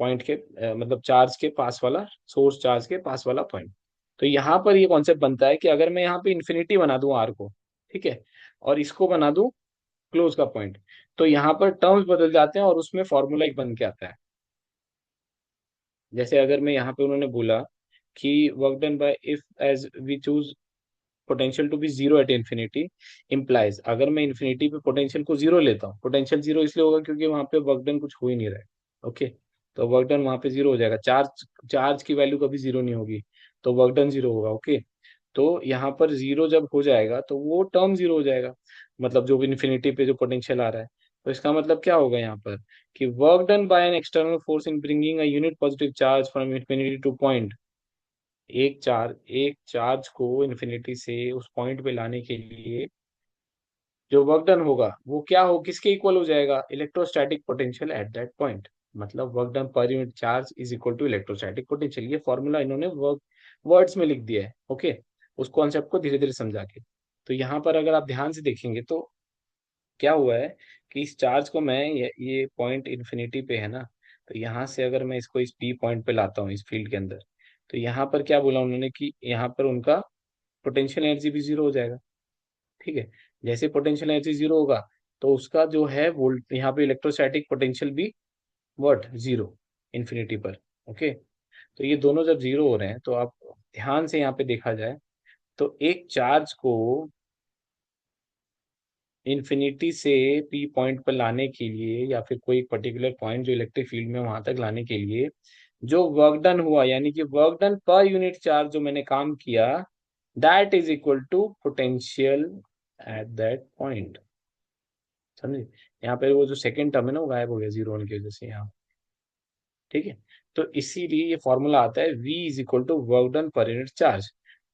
पॉइंट के मतलब चार्ज के पास वाला, सोर्स चार्ज के पास वाला पॉइंट। तो यहाँ पर ये कॉन्सेप्ट बनता है कि अगर मैं यहाँ पे इन्फिनिटी बना दूं आर को, ठीक है, और इसको बना दूं क्लोज का पॉइंट, तो यहाँ पर टर्म्स बदल जाते हैं और उसमें फॉर्मूला एक बन के आता है। जैसे अगर मैं यहाँ पे उन्होंने बोला कि work done by if as we choose potential to be zero at infinity implies, अगर मैं इन्फिनिटी पे पोटेंशियल को जीरो लेता हूँ, पोटेंशियल जीरो इसलिए होगा क्योंकि वहां पे वर्क डन कुछ हो ही नहीं रहा है। ओके। तो वर्क डन वहां पे जीरो हो जाएगा, चार्ज चार्ज की वैल्यू कभी जीरो नहीं होगी, तो वर्क डन जीरो होगा। ओके। तो यहाँ पर जीरो जब हो जाएगा तो वो टर्म जीरो हो जाएगा, मतलब जो भी इन्फिनिटी पे जो पोटेंशियल आ रहा है। तो इसका मतलब क्या होगा यहाँ पर कि work done by an external force in bringing a unit positive charge from infinity two point, एक चार्ज को इन्फिनिटी से उस पॉइंट पे लाने के लिए जो वर्क डन होगा वो क्या हो, किसके इक्वल हो जाएगा, electrostatic potential at that point. मतलब work done per unit charge is equal to electrostatic potential. ये फॉर्मूला इन्होंने वर्ड्स में लिख दिया है। ओके। उस कॉन्सेप्ट को धीरे धीरे समझा के। तो यहाँ पर अगर आप ध्यान से देखेंगे तो क्या हुआ है कि इस चार्ज को मैं ये पॉइंट इन्फिनिटी पे है ना, तो यहाँ से अगर मैं इसको इस पी पॉइंट पे लाता हूँ इस फील्ड के अंदर, तो यहाँ पर क्या बोला उन्होंने कि यहाँ पर उनका पोटेंशियल एनर्जी भी जीरो हो जाएगा। ठीक है। जैसे पोटेंशियल एनर्जी जीरो होगा तो उसका जो है वोल्ट यहाँ पे इलेक्ट्रोस्टैटिक पोटेंशियल भी व्हाट जीरो, इन्फिनिटी पर। ओके। तो ये दोनों जब जीरो हो रहे हैं तो आप ध्यान से यहाँ पे देखा जाए तो एक चार्ज को इन्फिनिटी से पी पॉइंट पर लाने के लिए, या फिर कोई पर्टिकुलर पॉइंट जो इलेक्ट्रिक फील्ड में वहां तक लाने के लिए जो वर्क डन हुआ, यानी कि work done per unit charge जो मैंने काम किया, that is equal to potential at that point. समझे? यहाँ पे वो जो सेकंड टर्म है ना, वो गायब हो गया जीरो होने की वजह से यहाँ। ठीक है। तो इसीलिए ये फॉर्मूला आता है V is equal to work done per unit charge,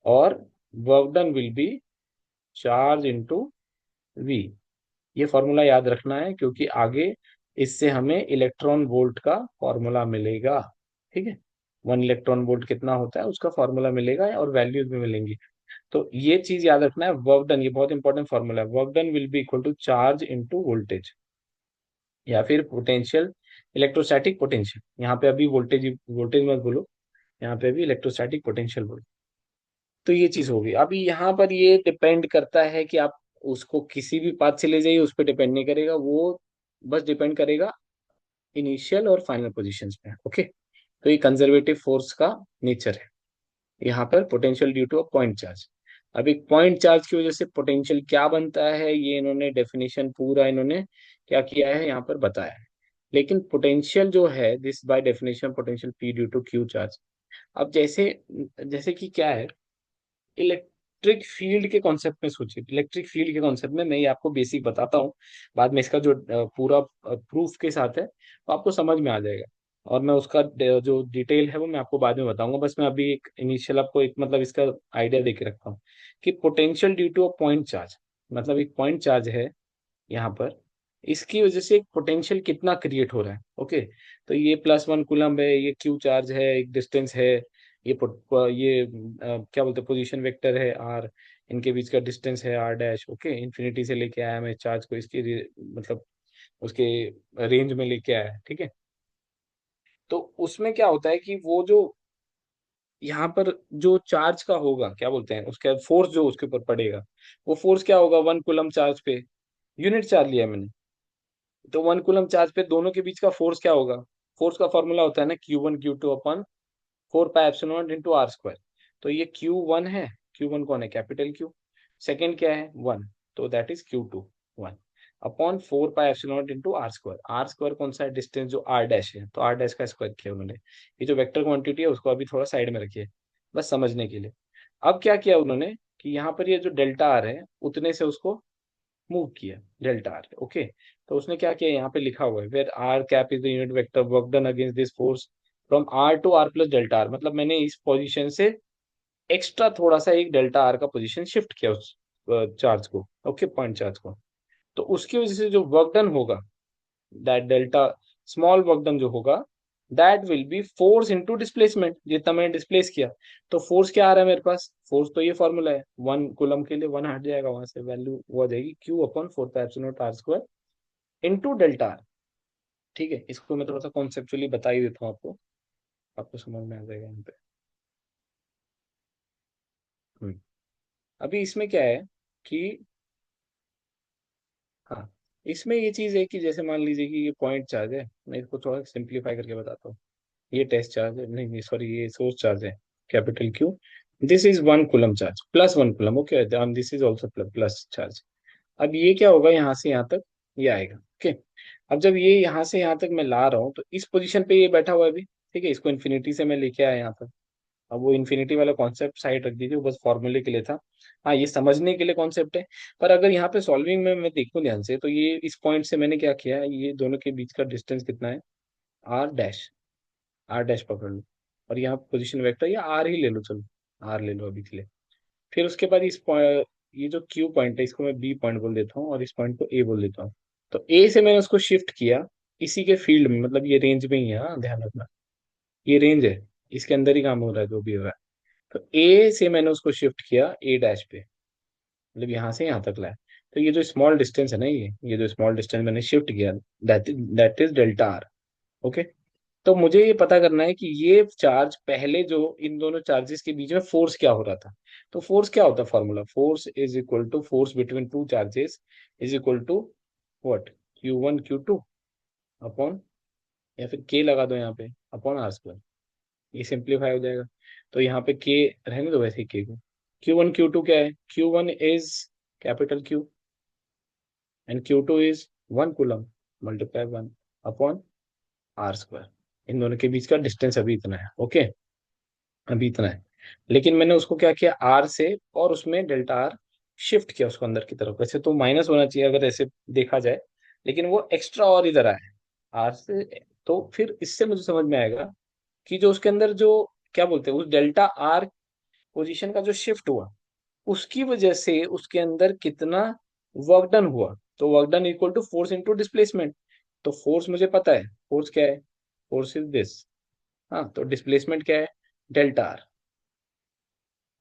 और work done will be charge into V। ये फॉर्मूला याद रखना है, क्योंकि आगे इससे हमें इलेक्ट्रॉन वोल्ट का फॉर्मूला मिलेगा। ठीक है। 1 इलेक्ट्रॉन वोल्ट कितना होता है उसका फॉर्मूला मिलेगा, और वैल्यूज भी मिलेंगी। तो ये चीज याद रखना है, वर्क डन, ये बहुत इंपॉर्टेंट फॉर्मूला है। Work done will be equal to charge into voltage, या फिर पोटेंशियल, इलेक्ट्रोस्टैटिक पोटेंशियल। यहाँ पे अभी वोल्टेज वोल्टेज मत बोलो, यहाँ पे भी इलेक्ट्रोस्टैटिक पोटेंशियल बोलो। तो ये चीज होगी। अभी यहाँ पर ये डिपेंड करता है कि आप उसको किसी भी पाथ से ले जाइए, उस पर डिपेंड नहीं करेगा वो, बस डिपेंड करेगा इनिशियल और फाइनल पोजीशंस पे। ओके। तो ये कंजर्वेटिव फोर्स का नेचर है। यहाँ पर potential due to a point charge. अब एक पॉइंट चार्ज की वजह से पोटेंशियल क्या बनता है, ये इन्होंने डेफिनेशन पूरा इन्होंने क्या किया है यहाँ पर बताया है। लेकिन पोटेंशियल जो है, this by definition potential P due to Q charge. अब जैसे जैसे कि क्या है, इलेक्ट्रिक फील्ड के कॉन्सेप्ट में सोचिए। इलेक्ट्रिक फील्ड के कॉन्सेप्ट में मैं ये आपको बेसिक बताता हूँ, बाद में इसका जो पूरा प्रूफ के साथ है तो आपको समझ में आ जाएगा। और मैं उसका जो डिटेल है वो मैं आपको बाद में बताऊंगा। बस मैं अभी एक इनिशियल आपको एक मतलब इसका आइडिया दे के रखता हूँ कि potential due to a point charge, मतलब एक पॉइंट चार्ज है यहाँ पर, इसकी वजह से एक पोटेंशियल कितना क्रिएट हो रहा है। ओके। तो ये +1 कूलम्ब है, ये क्यू चार्ज है, एक डिस्टेंस है, ये क्या बोलते हैं, पोजीशन वेक्टर है आर, इनके बीच का डिस्टेंस है आर डैश। ओके। इन्फिनिटी से लेके आया मैं चार्ज को, इसकी मतलब उसके रेंज में लेके आया है। ठीक है। तो उसमें क्या होता है कि वो जो यहाँ पर जो चार्ज का होगा, क्या बोलते हैं, उसका फोर्स जो उसके ऊपर पड़ेगा, वो फोर्स क्या होगा, 1 कूलम चार्ज पे, यूनिट चार्ज लिया मैंने, तो 1 कूलम चार्ज पे दोनों के बीच का फोर्स क्या होगा। फोर्स का फॉर्मूला होता है ना Q1 Q2 upon 4 pi epsilon naught into R square. तो ये Q1 है, Q1 कौन है, कैपिटल Q। सेकेंड क्या है, 1, तो that is Q2, 1 upon 4 pi epsilon naught into R square. R square कौन सा है, डिस्टेंस जो R डैश है, तो R डैश का स्क्वायर किया उन्होंने। ये जो वेक्टर क्वांटिटी है उसको अभी थोड़ा साइड में रखिए, बस समझने के लिए। अब क्या किया उन्होंने कि यहाँ पर ये जो डेल्टा आर है उतने से उसको मूव किया, डेल्टा आर। ओके। तो उसने क्या किया, यहाँ पे लिखा हुआ है where R cap is the unit vector work done against this force from R to R plus delta R. मतलब मैंने इस पोजीशन से एक्स्ट्रा थोड़ा सा एक डेल्टा आर का पोजीशन शिफ्ट किया उस चार्ज को। ओके, पॉइंट चार्ज को। तो उसकी वजह से जो वर्क डन होगा, that delta small work done जो होगा, that will B force into displacement, जितना मैंने डिस्प्लेस किया। तो फोर्स क्या आ रहा है मेरे पास, फोर्स तो ये फॉर्मूला है, 1 कूलम के लिए 1 हट जाएगा वहां से, वैल्यू वो आ जाएगी Q/4 pi epsilon not R square into delta are. ठीक है। इसको मैं थोड़ा सा कॉन्सेप्चुअली बता ही देता हूँ आपको, आपको समझ में आ जाएगा यहाँ पे। हम्म। अभी इसमें क्या है कि, हाँ, इसमें ये चीज है कि जैसे मान लीजिए कि ये पॉइंट चार्ज है, मैं इसको थोड़ा सिंप्लीफाई करके बताता हूँ। ये टेस्ट चार्ज है, नहीं नहीं सॉरी, ये सोर्स चार्ज है, capital Q। This is 1 coulomb charge, +1 coulomb. Okay, this is also plus charge. अब ये क्या होगा, यहाँ से यहाँ तक ये आएगा। ओके। अब जब ये यहाँ से यहाँ तक मैं ला रहा हूँ, तो इस पोजीशन पे ये बैठा हुआ है अभी। ठीक है। इसको इन्फिनिटी से मैं लेके आया यहाँ तक। अब वो इन्फिनिटी वाला कॉन्सेप्ट साइड रख दीजिए, वो बस फॉर्मूले के लिए था। हाँ, ये समझने के लिए कॉन्सेप्ट है। पर अगर यहाँ पे सॉल्विंग में मैं देखूं ध्यान से, तो ये इस पॉइंट से मैंने क्या किया, ये दोनों के बीच का डिस्टेंस कितना है, आर डैश। आर डैश पकड़ लो, और यहाँ पोजीशन वेक्टर या आर ही ले लो, चलो आर ले लो अभी के लिए। फिर उसके बाद ये जो क्यू पॉइंट है, इसको मैं बी पॉइंट बोल देता हूँ, और इस पॉइंट को ए बोल देता हूँ। तो ए से मैंने उसको शिफ्ट किया इसी के फील्ड में, मतलब ये रेंज में ही है, हाँ ध्यान रखना, ये रेंज है, इसके अंदर ही काम हो रहा है जो भी हो रहा है। तो ए से मैंने उसको शिफ्ट किया ए डैश पे, मतलब यहाँ से यहाँ तक लाया। तो ये जो स्मॉल डिस्टेंस है ना, ये जो स्मॉल डिस्टेंस मैंने शिफ्ट किया, that is delta are. Okay. तो मुझे ये पता करना है कि ये चार्ज पहले जो इन दोनों चार्जेस के बीच में फोर्स क्या हो रहा था। तो फोर्स क्या होता है, formula, force is equal to force between two charges is equal to what, Q1 Q2 upon, या फिर के लगा दो यहाँ पे, अपॉन आर स्क्वायर। ये सिंप्लीफाई हो जाएगा। तो यहाँ पे के रहने दो वैसे ही के को। Q1 Q2 क्या है, Q1 is capital Q, and Q2 is 1 coulomb multiply 1/r²। इन दोनों के बीच का डिस्टेंस अभी इतना है। ओके, अभी इतना है। लेकिन मैंने उसको क्या किया, आर से और उसमें डेल्टा आर शिफ्ट किया उसको अंदर की तरफ। वैसे तो माइनस होना चाहिए अगर ऐसे देखा जाए, लेकिन वो एक्स्ट्रा और इधर आया है आर से। तो फिर इससे मुझे समझ में आएगा कि जो उसके अंदर जो क्या बोलते हैं, उस डेल्टा आर पोजीशन का जो शिफ्ट हुआ, उसकी वजह से उसके अंदर कितना वर्क डन हुआ। तो work done equal to force into displacement. तो फोर्स मुझे पता है, फोर्स क्या है, फोर्स इज दिस। हाँ, तो डिस्प्लेसमेंट क्या है, डेल्टा आर।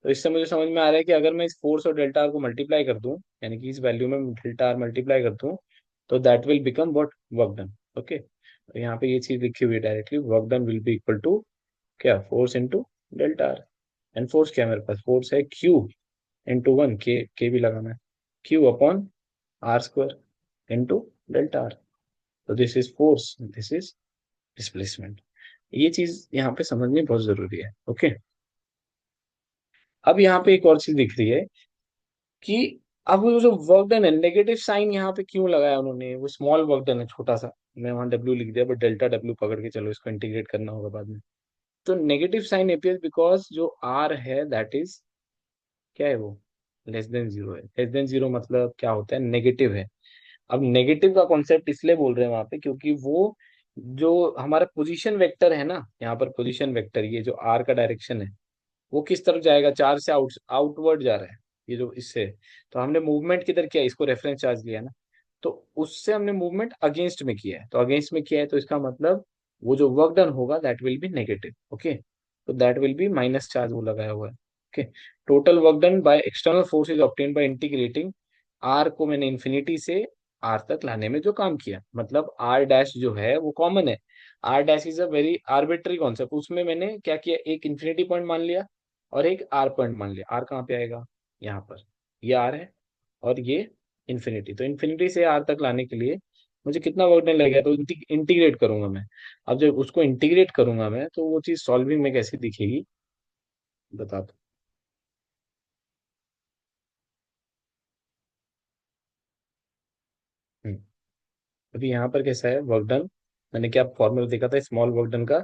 तो इससे मुझे समझ में आ रहा है कि अगर मैं इस फोर्स और डेल्टा आर को मल्टीप्लाई कर दूं, यानी कि इस वैल्यू में डेल्टा आर मल्टीप्लाई कर दूं, तो that will become what, work done. Okay, तो यहाँ पे ये चीज लिखी हुई है directly, work done will be equal to क्या, force into delta R. And force क्या है मेरे पास, फोर्स है क्यू इंटू वन, के भी लगाना है, Q upon r² into delta R. तो this is force, this is displacement. ये चीज यहाँ पे समझनी बहुत जरूरी है। ओके, अब यहाँ पे एक और चीज दिख रही है कि अब वो जो वर्क डन है, नेगेटिव साइन यहाँ पे क्यों लगाया उन्होंने, वो स्मॉल वर्क डन है छोटा सा, मैं वहां डब्ल्यू लिख दिया, बट डेल्टा डब्ल्यू पकड़ के चलो, इसको इंटीग्रेट करना होगा बाद में। तो नेगेटिव साइन अपियर्स बिकॉज जो आर है दैट इज क्या है, वो लेस देन जीरो है। लेस देन जीरो मतलब क्या होता है, नेगेटिव है। अब नेगेटिव का कॉन्सेप्ट इसलिए बोल रहे हैं वहां पे क्योंकि वो जो हमारा पोजीशन वेक्टर है ना, यहाँ पर पोजीशन वेक्टर, ये जो आर का डायरेक्शन है, वो किस तरफ जाएगा, चार्ज से आउटवर्ड जा रहा है, ये जो इससे। तो हमने मूवमेंट किधर किया, इसको रेफरेंस चार्ज लिया ना, तो उससे हमने मूवमेंट अगेंस्ट में किया है। तो अगेंस्ट में किया है तो इसका मतलब वो जो वर्क डन होगा that will be negative. Okay, तो that will be minus charge वो लगाया हुआ है। Okay, total work done by external force is obtained by integrating R को मैंने इन्फिनिटी से आर तक लाने में जो काम किया, मतलब आर डैश जो है वो कॉमन है। R dash is a very arbitrary concept, उसमें मैंने क्या किया, एक इन्फिनिटी पॉइंट मान लिया और एक आर पॉइंट मान लिया। आर कहाँ पे आएगा, यहाँ पर, ये आर है और ये इन्फिनिटी। तो इन्फिनिटी से आर तक लाने के लिए मुझे कितना वर्क डन लगेगा, तो इंटीग्रेट करूंगा मैं। अब जब उसको इंटीग्रेट करूंगा मैं, तो वो चीज सॉल्विंग में कैसी दिखेगी, बता दो। हम्म, अभी यहाँ पर कैसा है वर्क डन, मैंने क्या फॉर्मूला देखा था स्मॉल वर्क डन का,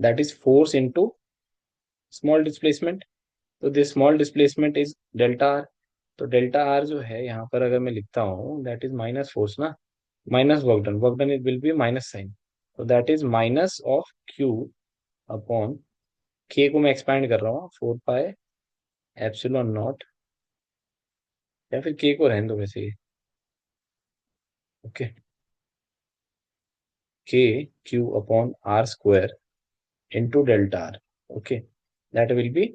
that is force into small displacement. तो this small displacement is delta R. तो डेल्टा आर जो है यहाँ पर अगर मैं लिखता हूँ, दैट इज माइनस फोर्स ना, minus work done it will be minus sign. तो that is minus of Q upon k को मैं एक्सपैंड कर रहा हूँ, 4 पाई एप्सिलॉन नॉट, या फिर के को रहने दो वैसे ही। ओके, के Q upon r² into delta are. Okay, that will B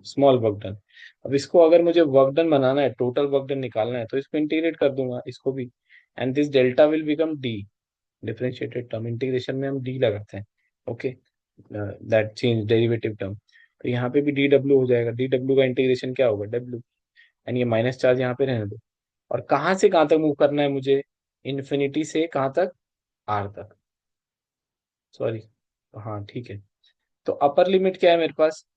small work done. अब इसको अगर मुझे वर्क डन बनाना है, टोटल वर्क डन निकालना है, तो इसको इंटीग्रेट कर दूंगा इसको भी, and this delta will become D. Differentiated term integration में हम डी लगाते हैं। Okay, that change derivative term. तो यहाँ पे भी डी डब्ल्यू हो जाएगा, डी डब्ल्यू का इंटीग्रेशन क्या होगा, डब्ल्यू। एंड ये माइनस चार्ज यहाँ पे रहने दो। और कहाँ से कहाँ तक मूव करना है मुझे, इन्फिनिटी से कहाँ तक, आर तक, सॉरी, हाँ ठीक है। तो अपर लिमिट क्या है मेरे पास,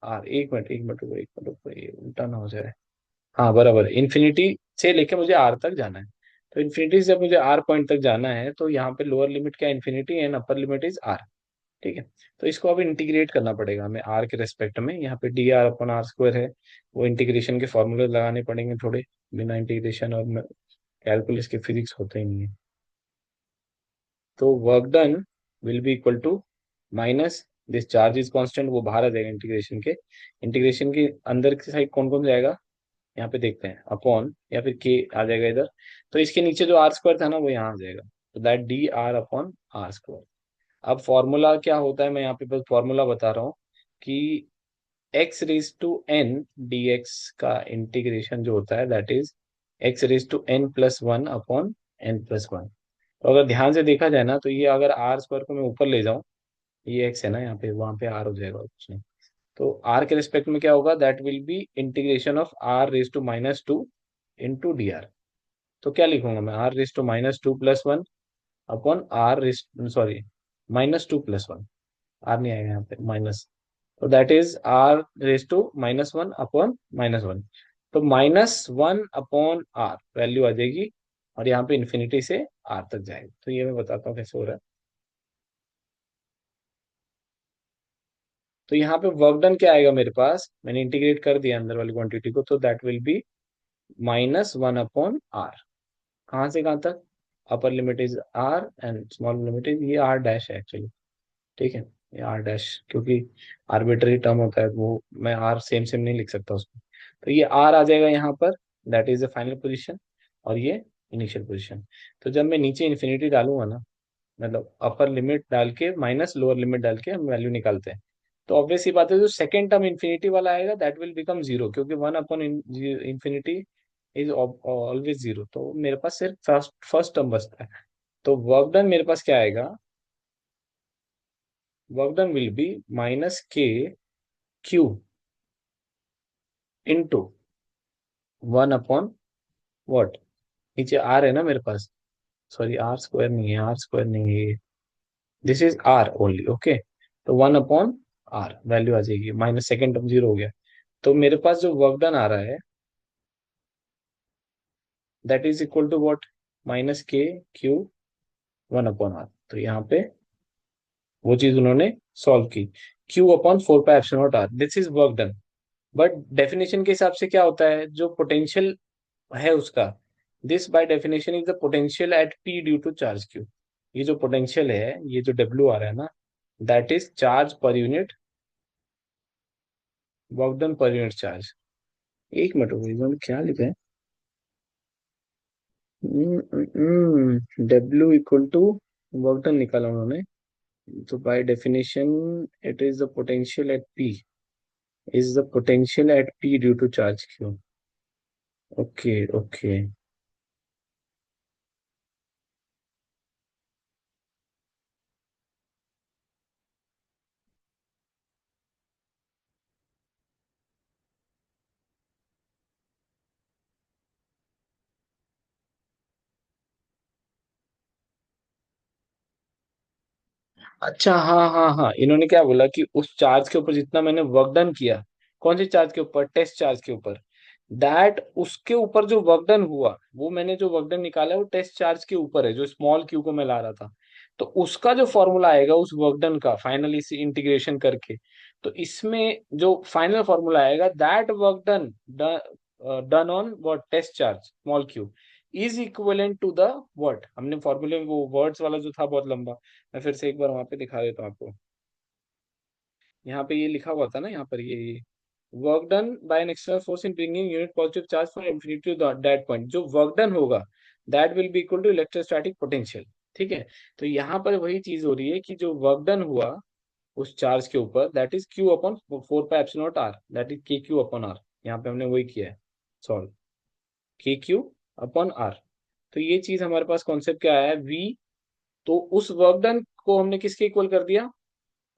आर, एक मिनट रुको, ये उल्टा ना हो जाए। हाँ बराबर, इन्फिनिटी से लेके मुझे आर तक जाना है। तो इन्फिनिटी से जब मुझे आर पॉइंट तक जाना है, तो यहाँ पे लोअर लिमिट क्या, infinity, and upper limit is R. ठीक है, तो इसको अब इंटीग्रेट करना पड़ेगा हमें आर के रेस्पेक्ट में। यहाँ पे डी आर अपन r² है, वो इंटीग्रेशन के फॉर्मूले लगाने पड़ेंगे थोड़े, बिना इंटीग्रेशन और कैलकुलस के फिजिक्स होते ही नहीं है। तो work done will be equal to minus this charge is constant, वो बाहर आ जाएगा इंटीग्रेशन के। इंटीग्रेशन के अंदर की साइड कौन कौन जाएगा, यहाँ पे देखते हैं, अपॉन या फिर के आ जाएगा इधर। तो इसके नीचे जो r² था ना, वो यहाँ आ जाएगा। तो that D R upon r²। अब फॉर्मूला क्या होता है, मैं यहाँ पे बस फॉर्मूला बता रहा हूँ कि X raise to N D X का इंटीग्रेशन जो होता है that is X raise to N plus one upon N plus one. तो अगर ध्यान से देखा जाए ना, तो ये अगर r² को मैं ऊपर ले जाऊं, ये x है ना यहाँ पे, वहां पे r हो जाएगा और कुछ नहीं। तो r के रिस्पेक्ट में क्या होगा, that will be integration of r raise to -2 into D R. तो क्या लिखूंगा मैं, r raise to -2 plus one upon r raise, sorry, -2 plus one, r नहीं आएगा यहाँ पे, माइनस। तो that is r raise to -1 upon -1। तो -1 अपॉन r वैल्यू आ जाएगी और यहाँ पे इन्फिनिटी से आर तक जाएगा। तो ये मैं बताता हूँ कैसे हो रहा है। तो यहाँ पे वर्क डन क्या आएगा मेरे पास, मैंने इंटीग्रेट कर दिया अंदर वाली क्वांटिटी को, तो दैट विल बी -1/r। कहाँ से कहाँ तक, upper limit is R and small limit is, ये आर डैश है एक्चुअली, ठीक है। ये आर डैश क्योंकि आर्बिट्ररी टर्म होता है, वो मैं आर सेम सेम नहीं लिख सकता उसमें। तो ये आर आ जाएगा यहाँ पर, that is the final position, और ये इनिशियल पोजीशन। तो जब मैं नीचे इन्फिनिटी डालूंगा ना, मतलब अपर लिमिट डाल के माइनस लोअर लिमिट डाल के हम वैल्यू निकालते हैं, तो ऑब्वियस ही बात है जो सेकंड टर्म इन्फिनिटी वाला आएगा दैट विल बिकम जीरो, क्योंकि 1/इन्फिनिटी इज ऑलवेज जीरो। तो मेरे पास सिर्फ फर्स्ट फर्स्ट टर्म बचता है। तो वर्क डन मेरे पास क्या आएगा, work done will B -k/q into 1/, what, नीचे आर है ना मेरे पास, सॉरी आर स्क्वायर नहीं है, आर स्क्वायर नहीं है, this is R only, okay. तो 1/r वैल्यू आ जाएगी, माइनस सेकेंड टर्म जीरो हो गया। तो मेरे पास जो वर्क डन आ रहा है that is equal to what, -k/q 1/r। तो यहाँ पे वो चीज उन्होंने सॉल्व की, q/4πε0r, this is work done. But definition के हिसाब से क्या होता है, जो पोटेंशियल है उसका, this by definition is the potential at p due to charge q। ये जो पोटेंशियल है, ये जो w आ रहा है ना, that is charge per unit, work done per unit charge. एक मिनट हो गई, इन्होंने क्या लिखा है, W equal to work done निकाला उन्होंने, तो by definition it is the potential at P, is the potential at P due to charge Q. Okay okay. अच्छा हाँ हाँ हाँ, इन्होंने क्या बोला कि उस चार्ज के ऊपर जितना मैंने वर्क डन किया, कौन से चार्ज के ऊपर, टेस्ट चार्ज के ऊपर, दैट उसके ऊपर जो वर्क डन हुआ, वो मैंने जो वर्क डन निकाला है वो टेस्ट चार्ज के ऊपर है, जो स्मॉल क्यू को मैं ला रहा था। तो उसका जो फॉर्मूला आएगा उस वर्क डन का फाइनली से इंटीग्रेशन करके, तो इसमें जो फाइनल फॉर्मूला आएगा that work done done on what, test charge small Q is equivalent to the what, हमने फॉर्मूले में वो वर्ड्स वाला जो था बहुत लंबा, मैं फिर से एक बार वहां पे दिखा देता हूँ आपको। यहाँ पे ये लिखा हुआ था ना, यहाँ पर ये work done by an external force in bringing unit positive charge from infinity to that point, जो वर्क डन होगा that will be equal to electrostatic potential, ठीक है। तो यहाँ पर वही चीज हो रही है कि जो वर्क डन हुआ उस चार्ज के ऊपर, that is q/4πε0r, that is k/q/r। यहाँ पे हमने वही किया है सॉल्व, k/q/r। तो ये चीज हमारे पास कॉन्सेप्ट क्या आया है, v, तो उस वर्क डन को हमने किसके इक्वल कर दिया,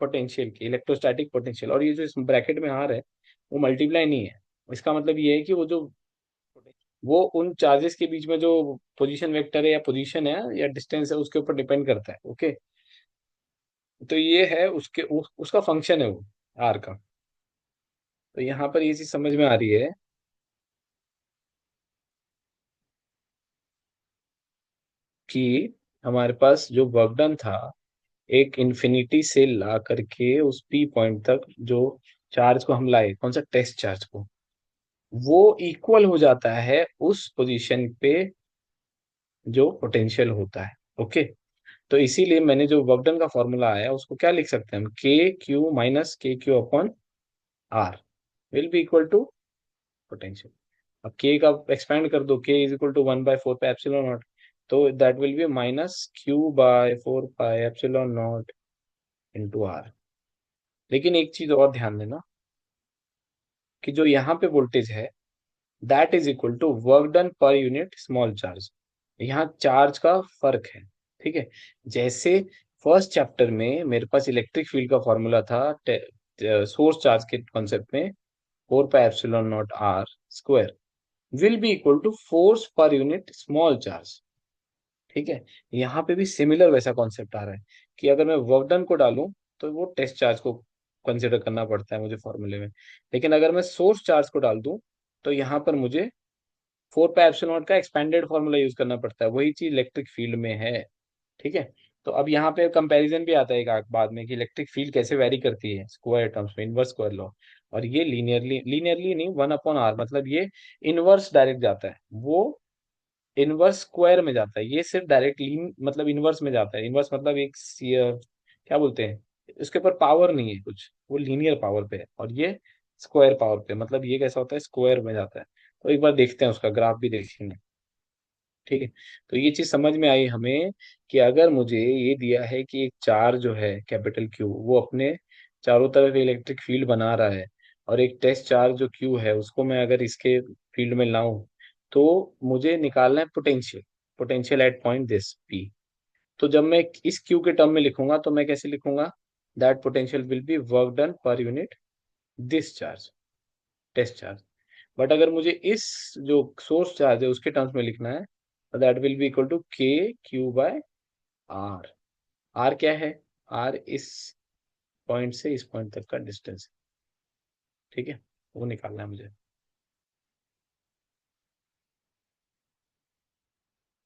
पोटेंशियल की, इलेक्ट्रोस्टैटिक पोटेंशियल। और ये जो इस ब्रैकेट में आर है वो मल्टीप्लाई नहीं है, इसका मतलब ये है कि वो उन चार्जेस के बीच में जो पोजीशन वेक्टर है या पोजीशन है या डिस्टेंस है उसके ऊपर डिपेंड करता है, ओके। तो ये है उसका फंक्शन है वो, आर का। तो यहाँ पर ये चीज समझ में आ रही है कि हमारे पास जो वर्क डन था, एक इन्फिनिटी से ला करके उस पी पॉइंट तक जो चार्ज को हम लाए, कौन सा, टेस्ट चार्ज को, वो इक्वल हो जाता है उस पोजीशन पे जो पोटेंशियल होता है, ओके। तो इसीलिए मैंने जो वर्क डन का फॉर्मूला आया उसको क्या लिख सकते हैं हम, k/q - k/q/r will be equal to potential. अब k का एक्सपेंड कर दो, k इज इक्वल टू 1/4πε0, तो that will be -q/4πε0 into R. लेकिन एक चीज और ध्यान देना कि जो यहाँ पे वोल्टेज है that is equal to work done per unit small charge, यहाँ चार्ज का फर्क है, ठीक है। जैसे फर्स्ट चैप्टर में मेरे पास इलेक्ट्रिक फील्ड का फॉर्मूला था सोर्स चार्ज के कॉन्सेप्ट में, 4πε0r² will be equal to force per unit small charge, ठीक है। यहाँ पे भी सिमिलर वैसा कॉन्सेप्ट आ रहा है कि अगर मैं वर्क डन को डालूं तो वो टेस्ट चार्ज को कंसिडर करना पड़ता है मुझे फॉर्मूले में, लेकिन अगर मैं सोर्स चार्ज को डाल दूं तो यहाँ पर मुझे फोर पाई एप्सिलॉन नॉट का एक्सपेंडेड फॉर्मूला यूज करना पड़ता है, वही चीज इलेक्ट्रिक फील्ड में है। ठीक है। तो अब यहाँ पे कंपैरिजन भी आता है एक बाद में कि इलेक्ट्रिक फील्ड कैसे वेरी करती है स्क्वायर टर्म्स में, इनवर्स स्क्वायर लॉ। और ये लीनियरली नहीं, 1/r, मतलब ये इनवर्स डायरेक्ट जाता है, वो इनवर्स स्क्वायर में जाता है, ये सिर्फ डायरेक्ट मतलब इनवर्स में जाता है। इनवर्स मतलब एक क्या बोलते हैं, उसके ऊपर पावर नहीं है कुछ, वो लीनियर पावर पे है, और ये स्क्वायर पावर पे, मतलब ये कैसा होता है, स्क्वायर में जाता है। तो एक बार देखते हैं, उसका ग्राफ भी देखेंगे। ठीक है। तो ये चीज समझ में आई हमें कि अगर मुझे ये दिया है कि एक चार्ज जो है कैपिटल क्यू, वो अपने चारों तरफ इलेक्ट्रिक फील्ड बना रहा है, और एक टेस्ट चार्ज जो क्यू है उसको मैं अगर इसके फील्ड में लाऊं, तो मुझे निकालना है potential, potential at point this P. तो जब मैं इस क्यू के टर्म में लिखूंगा तो मैं कैसे लिखूंगा, that potential will be work done per unit this charge, test charge. But अगर मुझे इस जो सोर्स चार्ज है उसके टर्म्स में लिखना है, तो that will be equal to K Q by R. R क्या है, आर इस पॉइंट से इस पॉइंट तक का डिस्टेंस। ठीक है, वो निकालना है मुझे।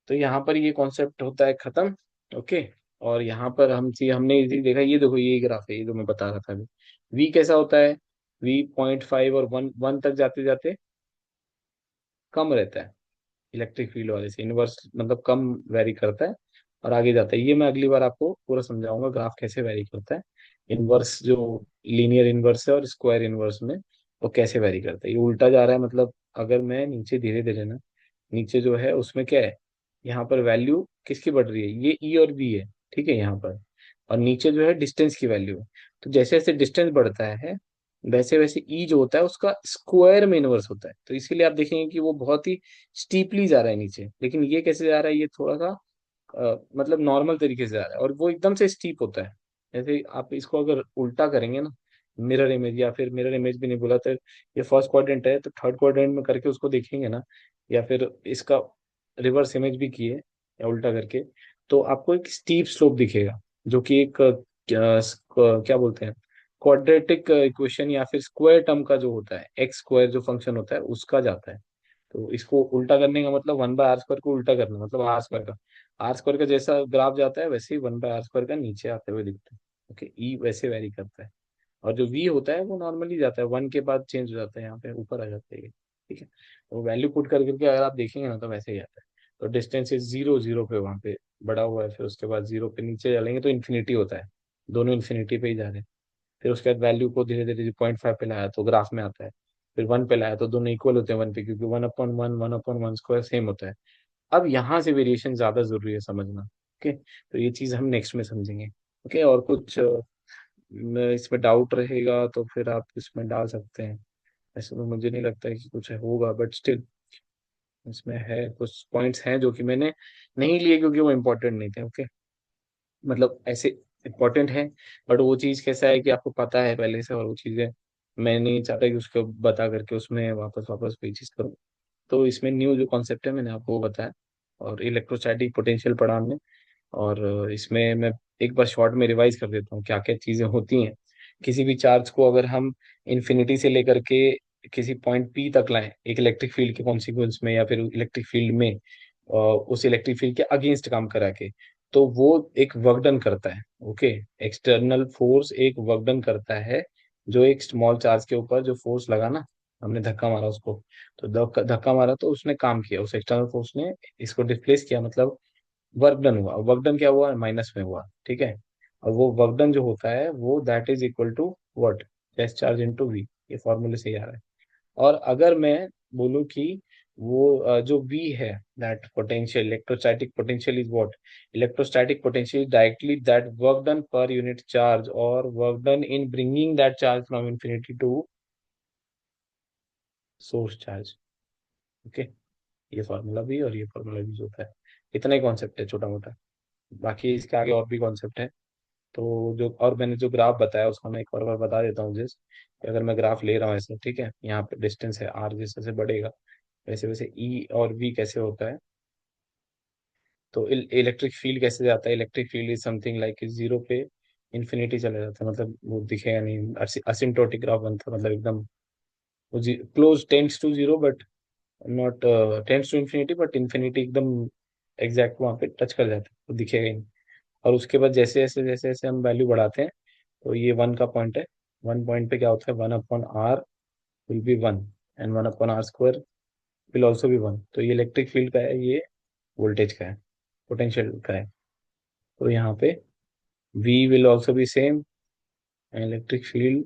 तो यहाँ पर ये कॉन्सेप्ट होता है खत्म। ओके। और यहाँ पर हमने इसी देखा, ये देखो ये ग्राफ है, ये जो मैं बता रहा था अभी, वी कैसा होता है, वी 0.5 और 1 तक जाते जाते कम रहता है, इलेक्ट्रिक फील्ड वाले से इनवर्स, मतलब कम वेरी करता है और आगे जाता है। ये मैं अगली बार आपको पूरा समझाऊंगा ग्राफ कैसे वेरी करता है, इनवर्स जो लीनियर इनवर्स है और स्क्वायर इनवर्स में वो कैसे वेरी करता है। ये उल्टा जा रहा है, मतलब अगर मैं नीचे धीरे धीरे ना, नीचे जो है उसमें क्या है, यहाँ पर वैल्यू किसकी बढ़ रही है, ये ई और बी है। ठीक है, यहाँ पर, और नीचे जो है डिस्टेंस की वैल्यू है। तो जैसे जैसे डिस्टेंस बढ़ता है, वैसे वैसे ई जो होता है उसका स्क्वायर में इनवर्स होता है। तो इसीलिए आप देखेंगे कि वो बहुत ही स्टीपली जा रहा है नीचे, लेकिन ये कैसे जा रहा है, ये थोड़ा सा मतलब नॉर्मल तरीके से जा रहा है, और वो एकदम से स्टीप होता है। जैसे आप इसको अगर उल्टा करेंगे ना, मिरर इमेज, या फिर मिरर इमेज भी नहीं बोला तो, ये फर्स्ट क्वाड्रेंट है तो थर्ड क्वाड्रेंट में करके उसको देखेंगे ना, या फिर इसका रिवर्स इमेज भी किए या उल्टा करके, तो आपको एक स्टीप स्लोप दिखेगा, जो कि एक क्या बोलते हैं, क्वाड्रेटिक इक्वेशन या फिर स्क्वायर टर्म का जो होता है, एक्स स्क्वायर जो फंक्शन होता है उसका जाता है। तो इसको उल्टा करने का मतलब 1/r² को उल्टा करना, मतलब आर स्क्वायर का, आर स्क्वायर का जैसा ग्राफ जाता है वैसे ही 1/r² का नीचे आते हुए दिखता है। ओके, ई वैसे वेरी करता है, और जो वी होता है वो नॉर्मली जाता है, 1 के बाद चेंज हो जाता है, यहाँ पे ऊपर आ जाता है ये। ठीक है, तो वैल्यू पुट कर करके अगर आप देखेंगे ना तो वैसे ही आता है। तो डिस्टेंस इज 0 0 पे वहाँ पे बड़ा हुआ है, फिर उसके बाद 0 पे नीचे चलेंगे तो इन्फिनिटी होता है, दोनों इन्फिनिटी पे ही जा रहे हैं। फिर उसके बाद वैल्यू को धीरे धीरे 0.5 पे लाया तो ग्राफ में आता है, फिर 1 पे लाया तो दोनों इक्वल होते हैं 1 पे, क्योंकि 1/1 1/1 स्क्वायर सेम होता है। अब यहाँ से वेरिएशन ज्यादा जरूरी है समझना। ओके, तो ये चीज हम नेक्स्ट में समझेंगे। ओके, और कुछ इसमें डाउट रहेगा तो फिर आप इसमें डाल सकते हैं। ऐसे तो मुझे नहीं लगता है कि कुछ होगा, बट स्टिल इसमें है, कुछ पॉइंट्स हैं जो कि मैंने नहीं लिए क्योंकि वो इम्पोर्टेंट नहीं थे। ओके, मतलब ऐसे इम्पोर्टेंट है, बट वो चीज़ कैसा है कि आपको पता है पहले से, और वो चीज़ें मैं नहीं चाहता कि उसको बता करके उसमें वापस वापस वही चीज़ करूँ। तो इसमें न्यू जो कॉन्सेप्ट है मैंने आपको वो बताया, और इलेक्ट्रोस्टैटिक पोटेंशियल पढ़ा हमने। और इसमें मैं एक बार शॉर्ट में रिवाइज कर देता हूँ क्या क्या चीज़ें होती हैं। किसी भी चार्ज को अगर हम इन्फिनिटी से लेकर के किसी पॉइंट पी तक लाएं एक इलेक्ट्रिक फील्ड के कॉन्सिक्वेंस में, या फिर इलेक्ट्रिक फील्ड में, उस इलेक्ट्रिक फील्ड के अगेंस्ट काम करा के, तो वो एक वर्क डन करता है। ओके, एक्सटर्नल फोर्स एक वर्क डन करता है, जो एक स्मॉल चार्ज के ऊपर जो फोर्स लगा ना, हमने धक्का मारा उसको, तो धक्का मारा तो उसने काम किया, उस एक्सटर्नल फोर्स ने इसको डिस्प्लेस किया, मतलब वर्क डन हुआ। वर्क डन क्या हुआ, माइनस में हुआ। ठीक है, और वो वर्क डन जो होता है वो that is equal to what, test charge into V, ये फॉर्मूले से ही आ रहा है। और अगर मैं बोलूं कि वो जो V है, that potential, electrostatic potential is what, electrostatic potential directly that work done per unit charge और work done in bringing that charge from infinity to source charge. Okay, ये फॉर्मूला भी और ये फॉर्मूला यूज होता है। इतना ही concept है छोटा मोटा, बाकी इसके आगे और भी कॉन्सेप्ट है। तो जो और मैंने जो ग्राफ बताया उसका मैं एक और बार बता देता हूँ जिस, कि अगर मैं ग्राफ ले रहा हूँ ऐसे, ठीक है, यहाँ पे डिस्टेंस है r, जैसे जैसे बढ़ेगा वैसे वैसे ई और वी कैसे होता है, तो इलेक्ट्रिक फील्ड कैसे जाता है, electric field is something like 0 पे इन्फिनिटी चला जाता है, मतलब वो दिखेगा नहीं, असिम्प्टोटिक ग्राफ बनता है, मतलब एकदम वो close tends to 0, but not tends to infinity, but infinity एकदम एग्जैक्ट वहाँ पे टच कर जाता है तो दिखेगा ही नहीं। और उसके बाद जैसे जैसे हम वैल्यू बढ़ाते हैं, तो ये वन का पॉइंट है। वन पॉइंट पे क्या होता है, one upon R will be one, and one upon R square will also be one. तो ये इलेक्ट्रिक फील्ड का है, ये वोल्टेज का है, पोटेंशियल का है। तो यहाँ पे V will also be same, and electric field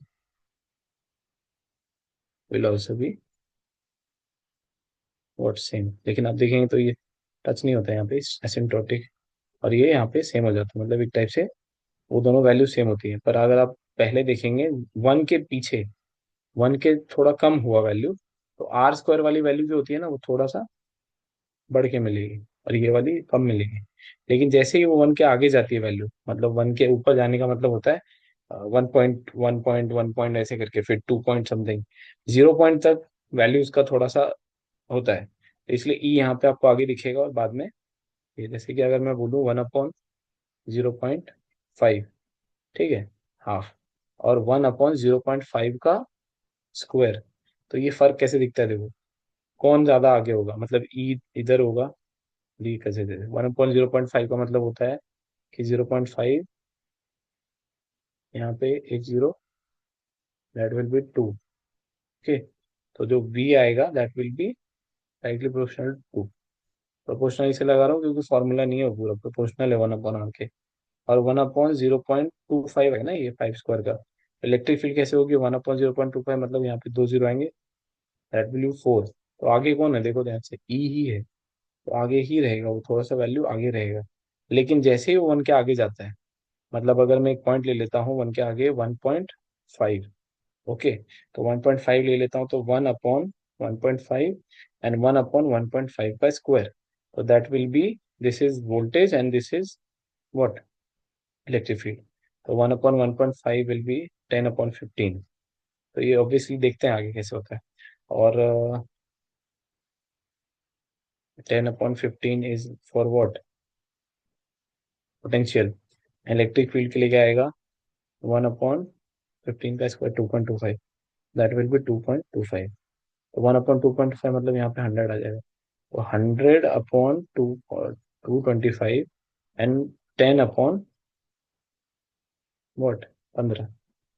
will also be what same. लेकिन आप देखेंगे तो ये टच नहीं होता है यहाँ पे, एसिम्प्टोटिक। और ये यहाँ पे सेम हो जाता है, मतलब एक टाइप से वो दोनों वैल्यू सेम होती है। पर अगर आप पहले देखेंगे, वन के पीछे, वन के थोड़ा कम हुआ वैल्यू, तो आर स्क्वायर वाली वैल्यू जो होती है ना, वो थोड़ा सा बढ़ के मिलेगी, और ये वाली कम मिलेगी। लेकिन जैसे ही वो वन के आगे जाती है वैल्यू, मतलब वन के ऊपर जाने का मतलब होता है 1.1 पॉइंट ऐसे करके, फिर 2 पॉइंट समथिंग, 0 पॉइंट तक वैल्यू उसका थोड़ा सा होता है। तो इसलिए ई यहाँ पे आपको आगे दिखेगा, और बाद में ये, जैसे कि अगर मैं बोलूँ 1/0.5, ठीक है, हाफ, और 1/0.5 का स्क्वायर। तो ये फर्क कैसे दिखता है, देखो कौन ज्यादा आगे होगा, मतलब ई इधर होगा, डी कैसे दे, 1/0.5 का मतलब होता है कि 0.5, यहाँ पे एक zero, that will be two. Okay, तो जो वी आएगा that will be directly proportional to. Proportional इसे लगा रहा हूँ क्योंकि फॉर्मूला नहीं है वो पूरा, प्रोपोर्शनल है 1/r के। और 1/0.25 है ना, ये फाइव स्क्वायर का। इलेक्ट्रिक फील्ड कैसे होगी, 1/0.25, मतलब यहाँ पे दो जीरो आएंगे, दैट विल बी फोर। तो आगे कौन है, देखो ध्यान से, ई ही है, तो आगे ही रहेगा, वो थोड़ा सा वैल्यू आगे रहेगा। लेकिन जैसे ही वो वन के आगे जाता है, मतलब अगर मैं एक पॉइंट ले लेता हूँ वन के आगे 1.5, ओके, तो 1.5 ले लेता हूँ, तो 1/1.5 एंड 1/1.5 का स्क्वायर। तो that will B, this is voltage and this is what, electric field. तो 1/1.5 विल बी 10/15। तो ये ऑब्वियसली देखते हैं आगे कैसे होता है। और 10/15 is for what, potential. Electric field के लिए क्या आएगा, 1/15 का स्क्वायर 2.25, दैट विल बी 2.25। तो 1/2.5 मतलब यहाँ पे 100 आ जाएगा। तो 100/225 एंड 10/, व्हाट, 15।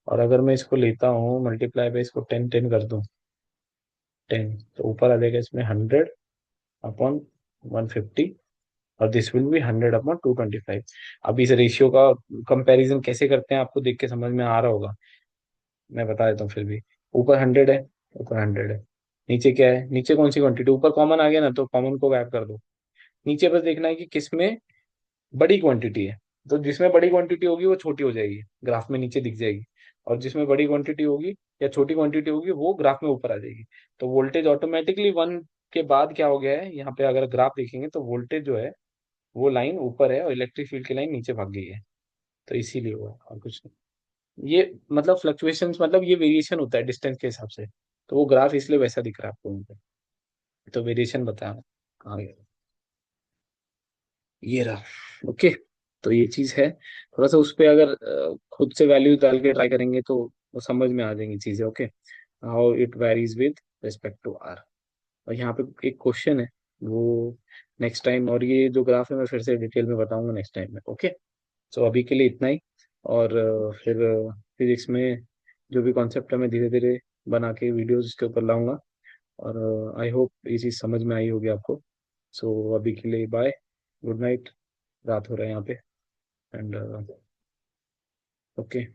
और अगर मैं इसको लेता हूँ मल्टीप्लाई पे, इसको 10 10 कर दूं, 10, तो ऊपर आ जाएगा इसमें 100/150, और दिस विल बी 100/225। अब इस रेशियो का कंपैरिजन कैसे करते हैं, आपको देख के समझ में आ रहा होगा, मैं बता देता हूँ फिर भी। ऊपर 100 है, ऊपर 100 है, नीचे क्या है, नीचे कौन सी क्वांटिटी, ऊपर कॉमन आ गया ना, तो कॉमन को गैप कर दो। नीचे बस देखना है कि किसमें बड़ी क्वांटिटी है। तो जिसमें बड़ी क्वांटिटी होगी वो छोटी हो जाएगी, ग्राफ में नीचे दिख जाएगी। और जिसमें बड़ी क्वांटिटी होगी या छोटी क्वांटिटी होगी, वो ग्राफ में ऊपर आ जाएगी। तो वोल्टेज ऑटोमेटिकली वन के बाद क्या हो गया है, यहाँ पे अगर ग्राफ देखेंगे तो वोल्टेज जो है वो लाइन ऊपर है, और इलेक्ट्रिक फील्ड की लाइन नीचे भाग गई है। तो इसीलिए हुआ, और कुछ नहीं। ये मतलब फ्लक्चुएशंस, मतलब ये वेरिएशन होता है डिस्टेंस के हिसाब से। तो वो ग्राफ इसलिए वैसा दिख रहा है आपको यहाँ पे। तो वेरिएशन बताया कहाँ गया, ये रहा। ओके, तो ये चीज है। थोड़ा सा उस पे अगर खुद से वैल्यू डाल के ट्राई करेंगे तो वो समझ में आ जाएंगी चीजें। Okay, how it varies with respect to R. और यहाँ पे एक क्वेश्चन है, वो नेक्स्ट टाइम, और ये जो ग्राफ है मैं फिर से डिटेल में बताऊंगा नेक्स्ट टाइम में। ओके, सो अभी के लिए इतना ही। और फिर फिजिक्स में जो भी कॉन्सेप्ट है मैं धीरे धीरे बना के वीडियोज इसके ऊपर लाऊंगा। और आई होप ये चीज़ समझ में आई होगी आपको। सो अभी के लिए बाय, गुड नाइट, रात हो रहा है यहाँ पे, एंड ओके।